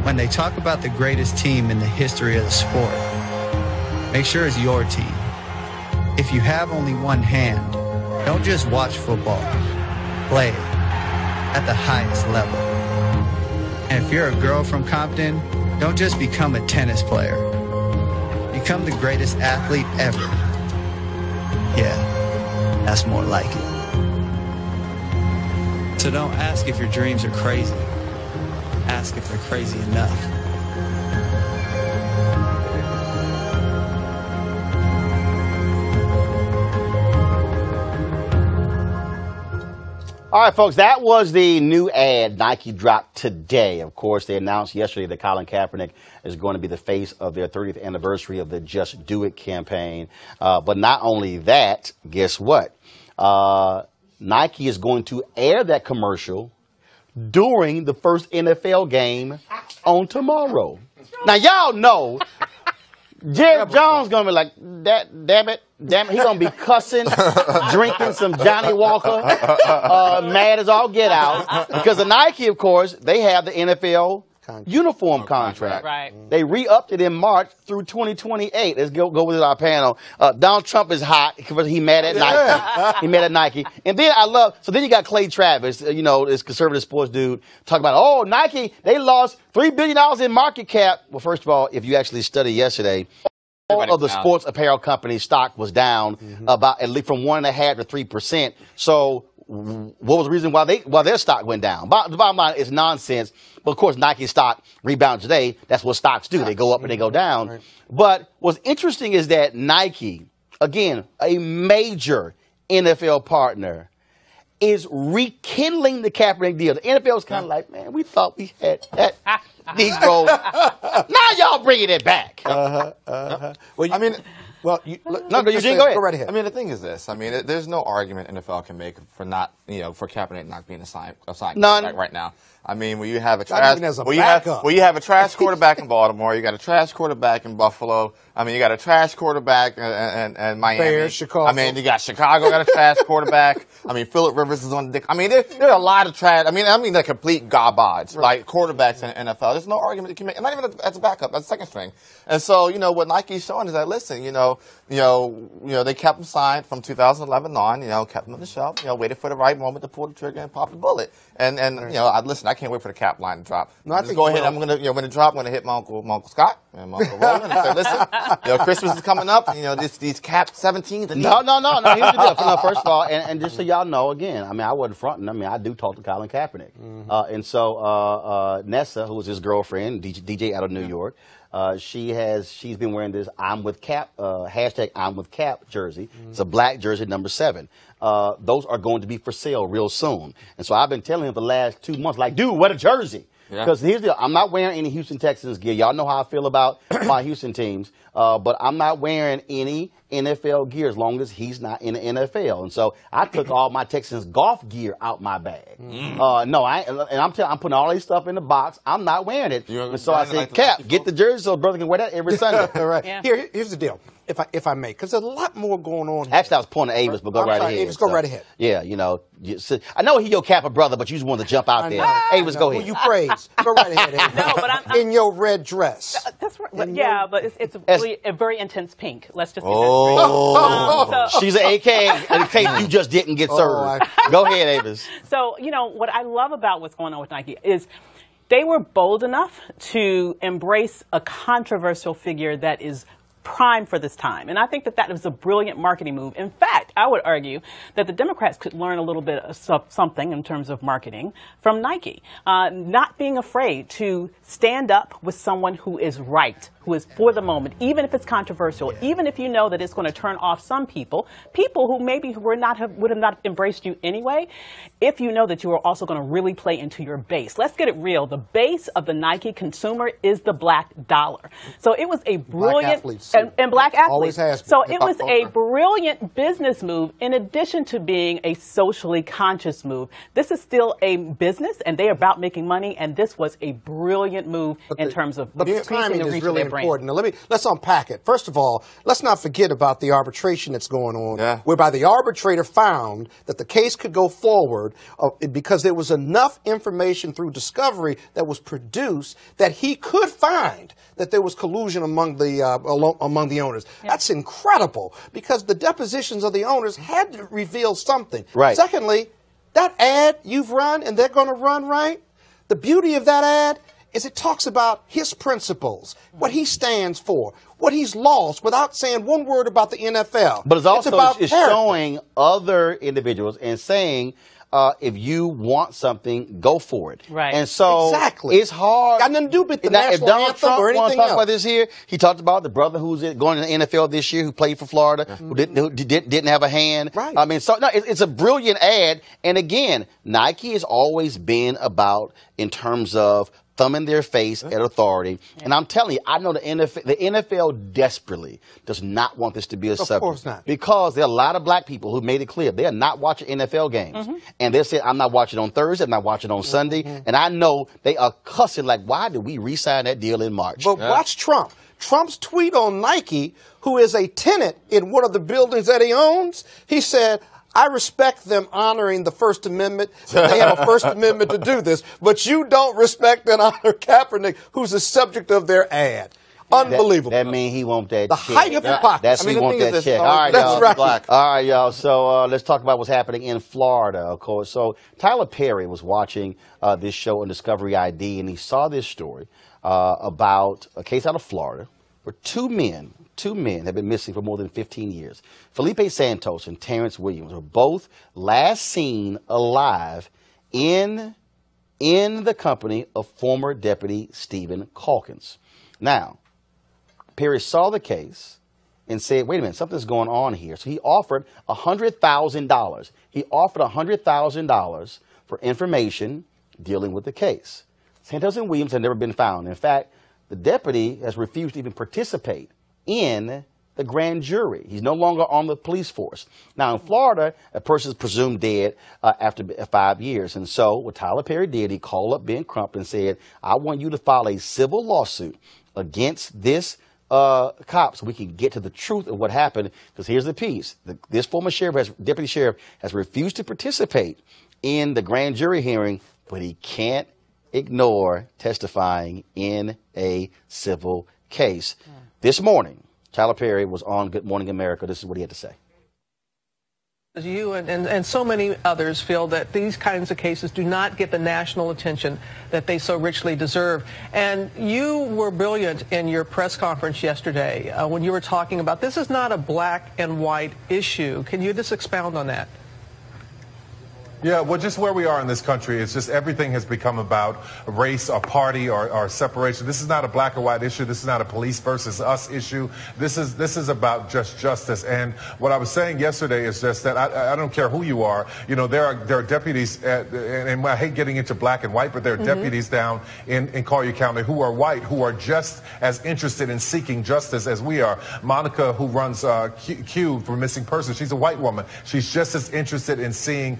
When they talk about the greatest team in the history of the sport, make sure it's your team. If you have only one hand, don't just watch football. Play it at the highest level. And if you're a girl from Compton, don't just become a tennis player. Become the greatest athlete ever. Yeah, that's more like it. So don't ask if your dreams are crazy. Ask if they're crazy enough. All right, folks, that was the new ad Nike dropped today. Of course, they announced yesterday that Colin Kaepernick is going to be the face of their 30th anniversary of the Just Do It campaign. But not only that, guess what? Nike is going to air that commercial during the first NFL game on tomorrow. Now, y'all know Jerry Jones going to be like, damn it. He going to be cussing, drinking some Johnny Walker, mad as all get out. Because the Nike, of course, they have the NFL uniform contract. Right. They re-upped it in March through 2028. Let's go with our panel. Donald Trump is hot because he mad at Nike. He mad at Nike. And then so then you got Clay Travis, this conservative sports dude, talking about, Nike, they lost $3 billion in market cap. Well, first of all, if you actually studied yesterday, all of the sports apparel company stock was down about at least from 1.5% to 3%. So what was the reason why their stock went down? The bottom line is nonsense. But of course, Nike stock rebounded today. That's what stocks do. They go up and they go down. Right. But what's interesting is that Nike, again, a major NFL partner, is rekindling the Kaepernick deal. The NFL is kind of like, man, we thought we had that Negro. Now y'all bringing it back. Well, you didn't go ahead. Go right ahead. I mean, the thing is this. I mean, there's no argument NFL can make for for Kaepernick not being assigned None. right now. I mean, when you have a trash quarterback in Baltimore, you got a trash quarterback in Buffalo. I mean, you got a trash quarterback and Miami. Bears, Chicago. I mean, you got Chicago got a trash quarterback. I mean, Phillip Rivers is on the dick. I mean, there are a lot of trash. I mean, the complete garbage, like quarterbacks in the NFL. There's no argument you can make, and not even as a backup, as a second string. And so, what Nike's showing is that, listen, they kept him signed from 2011 on, kept him on the shelf, waited for the right moment to pull the trigger and pop the bullet. And I can't wait for the cap line to drop. No, I think go ahead. I'm gonna drop. I'm gonna hit my uncle Scott and my uncle Roland and say, listen, Christmas is coming up. These cap 17s. No. Here's the deal. First of all, and just so y'all know, again, I mean, I wasn't fronting. I mean, I do talk to Colin Kaepernick, and so Nessa, who was his girlfriend, DJ out of New York. She's been wearing this I'm with Cap hashtag I'm with Cap jersey. It's a black jersey, number 7. Those are going to be for sale real soon. And so I've been telling him for the last 2 months, like, dude, what a jersey. Because here's the deal. I'm not wearing any Houston Texans gear. Y'all know how I feel about my Houston teams. But I'm not wearing any NFL gear as long as he's not in the NFL. And so I took all my Texans golf gear out my bag. No, I'm putting all this stuff in the box. I'm not wearing it. And so I said, Cap, get the jersey so brother can wear that every Sunday. Right. Yeah. Here's the deal. If I may, because there's a lot more going on here. Actually, I was pointing at Avis, but go right ahead. Avis, go right ahead. Yeah, I know he's your Kappa brother, but you just wanted to jump out there. Avis, go ahead. Well, you praise. Go right ahead, Avis. No, but I'm in your red dress. That's right. But it's really a very intense pink. Let's just. She's an AK in case you just didn't get served. Go ahead, Avis. So what I love about what's going on with Nike is they were bold enough to embrace a controversial figure that is prime for this time. And I think that that was a brilliant marketing move. In fact, I would argue that the Democrats could learn a little bit of something in terms of marketing from Nike. Not being afraid to stand up with someone who is right, who is for the moment, even if it's controversial, even if you know that it's going to turn off some people who maybe would have not embraced you anyway, if you know that you are also going to really play into your base. Let's get it real. The base of the Nike consumer is the black dollar. So it was a brilliant, and black athletes. Always has been. So it was a brilliant business move in addition to being a socially conscious move. This is still a business, and they're about making money, and this was a brilliant move in terms of increasing the reach of their brand. Now, let's unpack it. First of all, let's not forget about the arbitration that's going on, whereby the arbitrator found that the case could go forward because there was enough information through discovery that was produced that he could find that there was collusion among the owners. Yeah. That's incredible because the depositions of the owners had to reveal something. Right. Secondly, that ad you've run and they're going to run, right? The beauty of that ad is it talks about his principles, what he stands for, what he's lost, without saying one word about the NFL. But it's also showing other individuals and saying, if you want something, go for it. Right. And so it's hard. Got nothing to do with the national anthem or anything else. If Donald Trump wants to talk about this here, he talked about the brother who's going to the NFL this year, who played for Florida, who didn't have a hand. Right. I mean, so no, it's a brilliant ad. And again, Nike has always been about, in terms of thumb in their face at authority. And I'm telling you, I know the NFL desperately does not want this to be a subject. Of course not. Because there are a lot of black people who made it clear they are not watching NFL games. And they said, I'm not watching on Thursday, I'm not watching on Sunday. And I know they are cussing like, why did we re-sign that deal in March? But watch Trump. Trump's tweet on Nike, who is a tenant in one of the buildings that he owns, he said, I respect them honoring the First Amendment. They have a First Amendment to do this, but you don't respect and honor Kaepernick, who's the subject of their ad. Unbelievable. That means he wants that check. The height of hypocrisy. That's he wants that check. All right, y'all. That's right. All right, y'all. So let's talk about what's happening in Florida, of course. So Tyler Perry was watching this show on Discovery ID, and he saw this story about a case out of Florida where two men have been missing for more than 15 years. Felipe Santos and Terrence Williams were both last seen alive in the company of former Deputy Stephen Calkins. Now, Perry saw the case and said, wait a minute, something's going on here. So he offered $100,000. He offered $100,000 for information dealing with the case. Santos and Williams have never been found. In fact, the deputy has refused to even participate in the grand jury. He's no longer on the police force. Now, in Florida, a person is presumed dead after 5 years. And so what Tyler Perry did, he called up Ben Crump and said, I want you to file a civil lawsuit against this cop so we can get to the truth of what happened. Because here's the piece. This former deputy sheriff has refused to participate in the grand jury hearing, but he can't ignore testifying in a civil case. This morning, Tyler Perry was on Good Morning America. This is what he had to say. You and so many others feel that these kinds of cases do not get the national attention that they so richly deserve. And you were brilliant in your press conference yesterday when you were talking about this is not a black and white issue. Can you just expound on that? Yeah, well, just where we are in this country, it's just everything has become about race or party or separation. This is not a black or white issue. This is not a police versus us issue. This is about just justice. And what I was saying yesterday is just that I don't care who you are. You know, there are deputies, and I hate getting into black and white, but there are deputies down in Collier County who are white, who are just as interested in seeking justice as we are. Monica, who runs Q for missing persons, she's a white woman. She's just as interested in seeing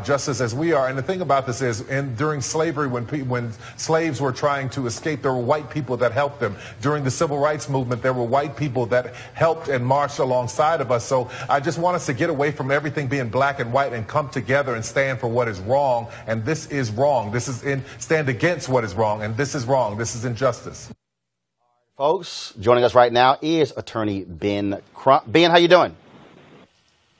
justice as we are. And the thing about this is, during slavery, when slaves were trying to escape, there were white people that helped them. During the civil rights movement, there were white people that helped and marched alongside of us. So I just want us to get away from everything being black and white and come together and stand for what is wrong. And this is wrong. Stand against what is wrong. And this is wrong. This is injustice. Folks, joining us right now is attorney Ben Crump. Ben, how you doing?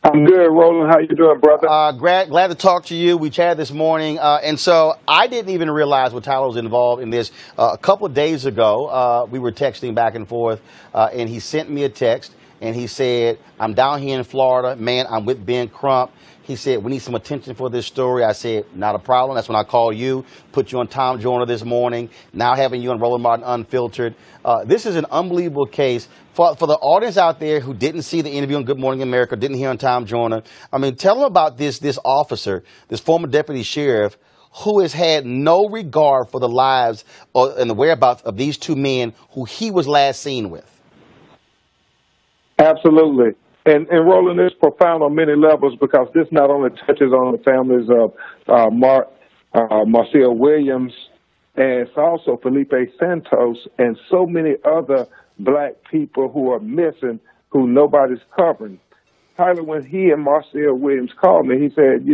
I'm good, Roland. How you doing, brother? Glad to talk to you. We chatted this morning, and so I didn't even realize what Tyler was involved in this. A couple of days ago, we were texting back and forth, and he sent me a text, and he said, "I'm down here in Florida, man. I'm with Ben Crump." He said, "We need some attention for this story." I said, "Not a problem." That's when I called you, put you on Tom Joyner this morning, now having you on Roland Martin Unfiltered. This is an unbelievable case. For the audience out there who didn't see the interview on Good Morning America, didn't hear on Tom Joyner, I mean, tell them about this officer, this former deputy sheriff, who has had no regard for the lives and the whereabouts of these two men who he was last seen with. Absolutely. And Roland, is profound on many levels because this not only touches on the families of Marcia Williams, and it's also Felipe Santos and so many other black people who are missing, who nobody's covering. Tyler, when he and Marcia Williams called me, he said,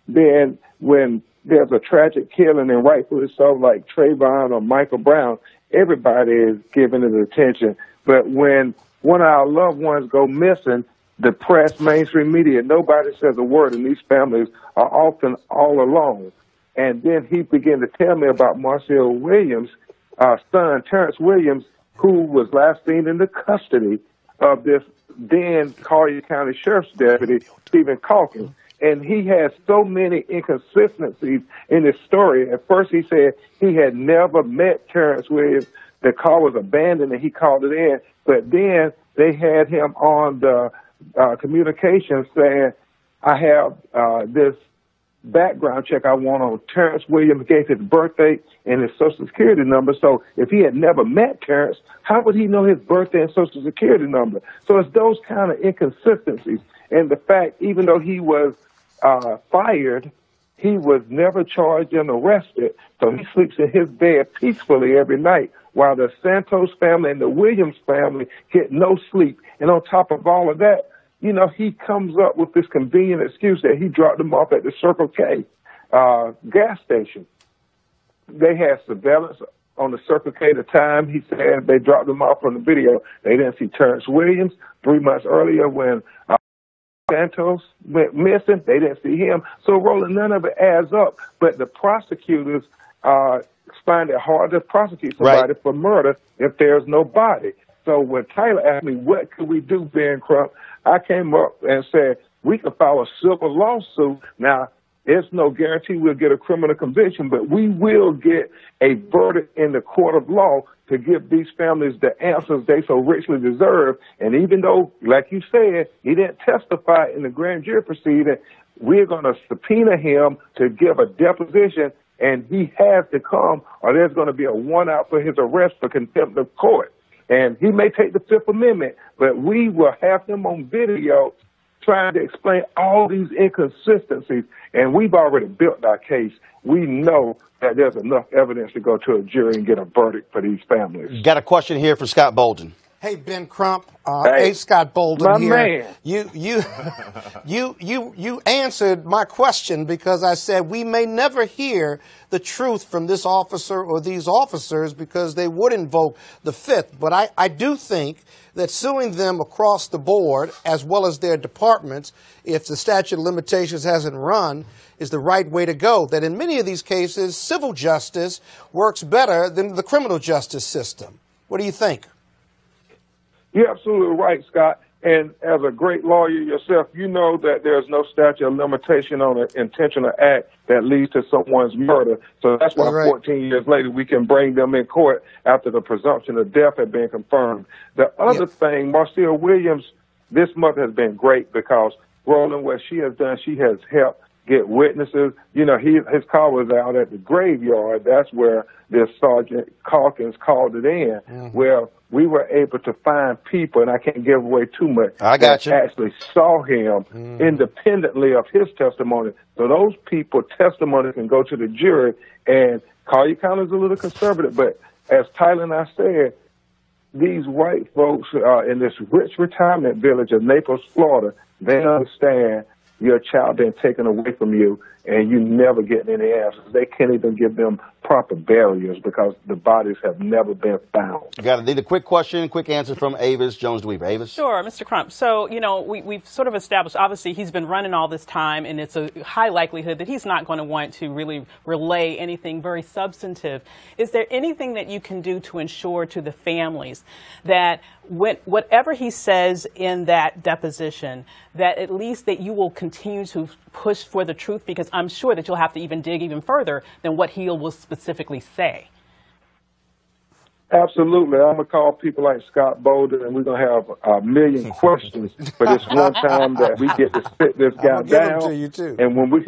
Ben, when there's a tragic killing, and rightfully so, like Trayvon or Michael Brown, everybody is giving it attention. But when one of our loved ones go missing, the press, mainstream media, nobody says a word, and these families are often all alone. And then he began to tell me about Marcia Williams' son, Terrence Williams, who was last seen in the custody of this then Collier County Sheriff's Deputy, Stephen Calkins. And he has so many inconsistencies in his story. At first he said he had never met Terrence Williams. The car was abandoned and he called it in. But then they had him on the communications saying, I have this background check I want on Terrence Williams, gave his birthday and his Social Security number. So if he had never met Terrence, how would he know his birthday and Social Security number? So it's those kind of inconsistencies. And the fact, even though he was fired, he was never charged and arrested. So he sleeps in his bed peacefully every night, while the Santos family and the Williams family get no sleep. And on top of all of that, he comes up with this convenient excuse that he dropped them off at the Circle K gas station. They had surveillance on the Circle K at the time. He said they dropped them off on the video. They didn't see Terrence Williams 3 months earlier when Santos went missing. They didn't see him. So, Roland, none of it adds up. But the prosecutors find it hard to prosecute somebody for murder if there's no body. So when Tyler asked me, what could we do, Ben Crump, I came up and said, we could file a civil lawsuit. Now, there's no guarantee we'll get a criminal conviction, but we will get a verdict in the court of law to give these families the answers they so richly deserve. And even though, like you said, he didn't testify in the grand jury proceeding, we're going to subpoena him to give a deposition, and he has to come, or there's going to be a warrant out for his arrest for contempt of court. And he may take the Fifth Amendment, but we will have him on video trying to explain all these inconsistencies. And we've already built our case. We know that there's enough evidence to go to a jury and get a verdict for these families. Got a question here for Scott Bolden. Hey, Ben Crump. Hey, Scott Bolden my here. Man. You answered my question because I said we may never hear the truth from this officer or these officers because they would invoke the Fifth. But I do think that suing them across the board, as well as their departments, if the statute of limitations hasn't run, is the right way to go. That in many of these cases, civil justice works better than the criminal justice system. What do you think? You're absolutely right, Scott. And as a great lawyer yourself, you know that there's no statute of limitation on an intentional act that leads to someone's murder. So that's why 14 years later we can bring them in court after the presumption of death had been confirmed. The other thing, Marcia Williams, this month has been great because, Roland, what she has done, she has helped get witnesses. His car was out at the graveyard. That's where this Sergeant Calkins called it in. Well, we were able to find people, and I can't give away too much, that actually saw him independently of his testimony. So those people's testimony can go to the jury, and Collier County is a little conservative, but as Tyler and I said, these white folks in this rich retirement village of Naples, Florida, they understand your child then taken away from you, and you never get any answers. They can't even give them proper burials because the bodies have never been found. Need a quick question, quick answer from Avis Jones-DeWeaver. Avis? Sure, Mr. Crump. So, we've sort of established, obviously, he's been running all this time, and it's a high likelihood that he's not going to want to really relay anything very substantive. Is there anything that you can do to ensure to the families that whatever he says in that deposition, that at least that you will continue to push for the truth? Because I'm sure that you'll have to even dig even further than what he will specifically say. Absolutely. I'm going to call people like Scott Bolden, and we're going to have a million questions for this one time that we get to sit this guy down. To you too. And when we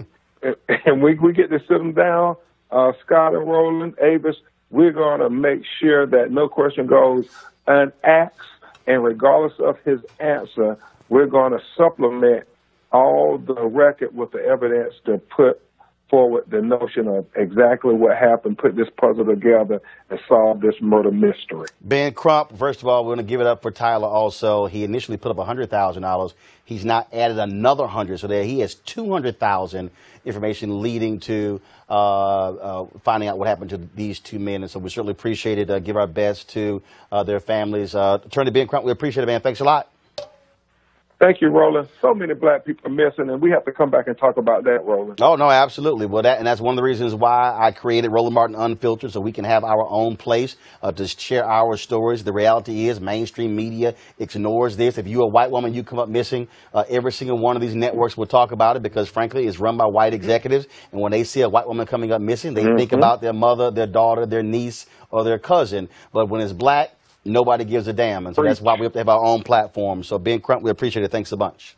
get to sit him down, Scott and Roland, Avis, we're going to make sure that no question goes unasked, and regardless of his answer, we're going to supplement all the record with the evidence to put forward the notion of exactly what happened, put this puzzle together, and solve this murder mystery. Ben Crump, first of all, we're going to give it up for Tyler also. He initially put up $100,000. He's now added another 100, so there he has 200,000 information leading to finding out what happened to these two men. And so we certainly appreciate it. Give our best to their families. Attorney Ben Crump, we appreciate it, man. Thanks a lot. Thank you, Roland. So many black people are missing, and we have to come back and talk about that, Roland. Oh, no, absolutely. Well, that's one of the reasons why I created Roland Martin Unfiltered, so we can have our own place to share our stories. The reality is mainstream media ignores this. If you're a white woman, you come up missing, every single one of these networks will talk about it because, frankly, it's run by white executives. And when they see a white woman coming up missing, they think about their mother, their daughter, their niece, or their cousin. But when it's black, nobody gives a damn, and so that's why we have to have our own platform. So, Ben Crump, we appreciate it. Thanks a bunch.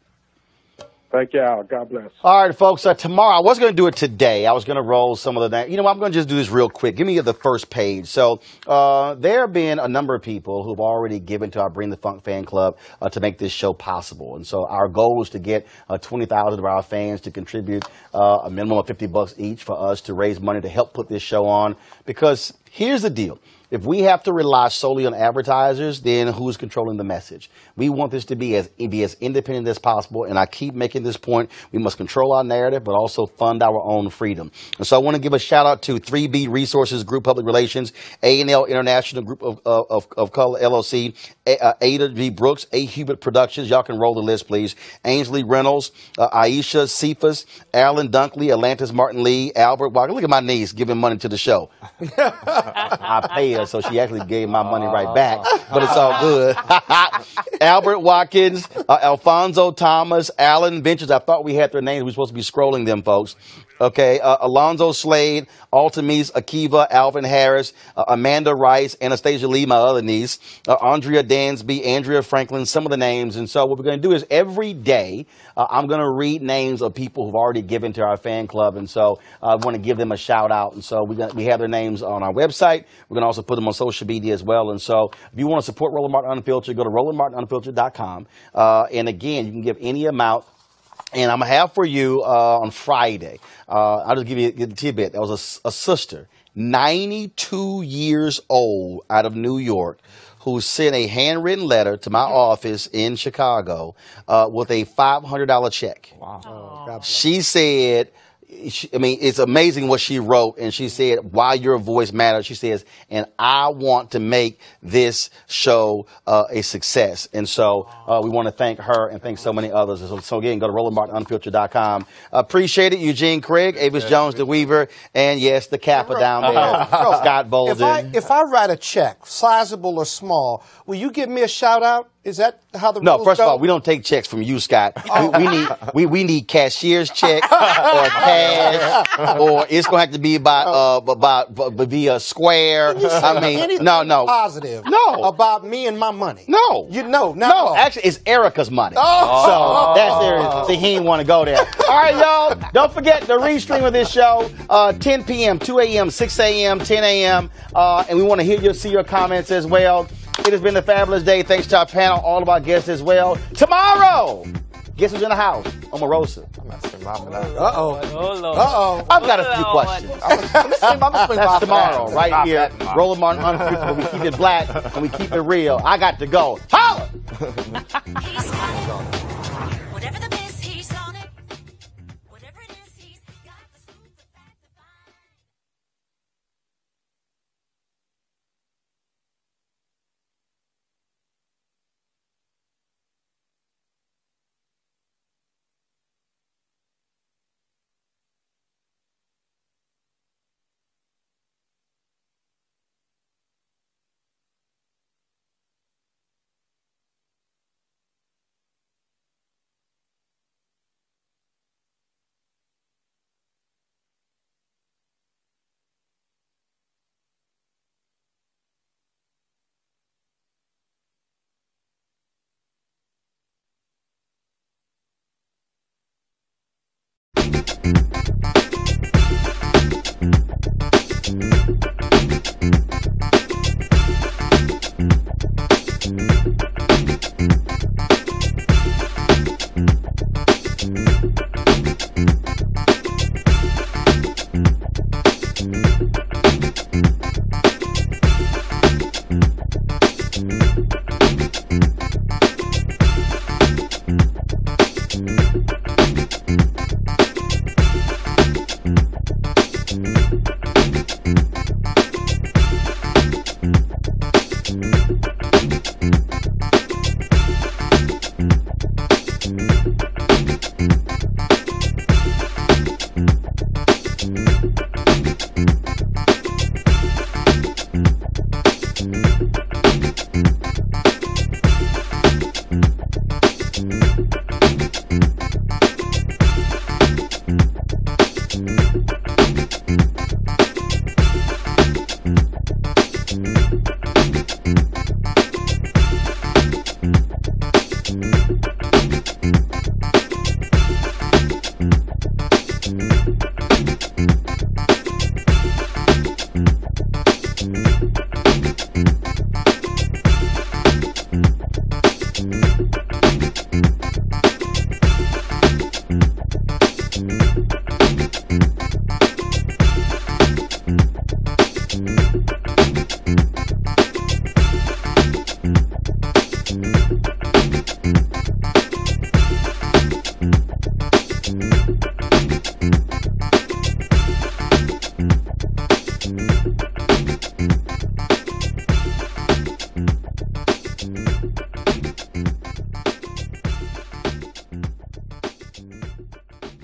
Thank you, Al. God bless. All right, folks. Tomorrow, I was going to do it today. I was going to roll some of the names. You know what? I'm going to just do this real quick. Give me the first page. So there have been a number of people who've already given to our Bring the Funk fan club to make this show possible. And so our goal is to get 20,000 of our fans to contribute a minimum of $50 each for us to raise money to help put this show on. Because here's the deal. If we have to rely solely on advertisers, then who's controlling the message? We want this to be as independent as possible, and I keep making this point. We must control our narrative, but also fund our own freedom. And so I want to give a shout-out to 3B Resources Group Public Relations, A&L International Group of Color LLC, Ada V. Brooks, A. Hubert Productions. Y'all can roll the list, please. Ainsley Reynolds, Aisha Cephas, Alan Dunkley, Atlantis Martin Lee, Albert Walker. Look at my niece giving money to the show. I pay her, so she actually gave my money right back, but it's all good. Albert Watkins, Alfonso Thomas, Alan Ventures. I thought we had their names. We're supposed to be scrolling them, folks. Okay, Alonzo Slade, Altamise Akiva, Alvin Harris, Amanda Rice, Anastasia Lee, my other niece, Andrea Dansby, Andrea Franklin, some of the names. And so what we're going to do is every day I'm going to read names of people who've already given to our fan club. And so I want to give them a shout out. And so we have their names on our website. We're going to also put them on social media as well. And so if you want to support Roland Martin Unfiltered, go to RolandMartinUnfiltered.com. And again, you can give any amount. And I'm going to have for you on Friday, I'll just give you a tidbit. There was a sister, 92 years old, out of New York, who sent a handwritten letter to my office in Chicago with a $500 check. Wow. She said, it's amazing what she wrote, and she said, why your voice matters. She says, and I want to make this show a success. And so we want to thank her and thank so many others. So again, go to RolandMartinUnfiltered.com. Appreciate it. Eugene Craig, Avis Jones DeWeaver, and yes, the Kappa down there, Scott Bolden. If I write a check, sizable or small, will you give me a shout out? Is that how the rules No, first go? of all, we don't take checks from you, Scott. We need cashier's check or cash, or it's going to have to be via Square. I mean, no. Positive. No. About me and my money. No. No. Actually, it's Erica's money. So that's there. See, he didn't want to go there. All right, y'all. Don't forget the restream of this show, 10 p.m., 2 a.m., 6 a.m., 10 a.m., and we want to see your comments as well. It has been a fabulous day. Thanks to our panel, all of our guests as well. Tomorrow, guess who's in the house? Omarosa. Uh-oh. I've got a few questions. That's tomorrow, right here. Roland Martin Unfiltered. We keep it black and we keep it real. I got to go. Holla!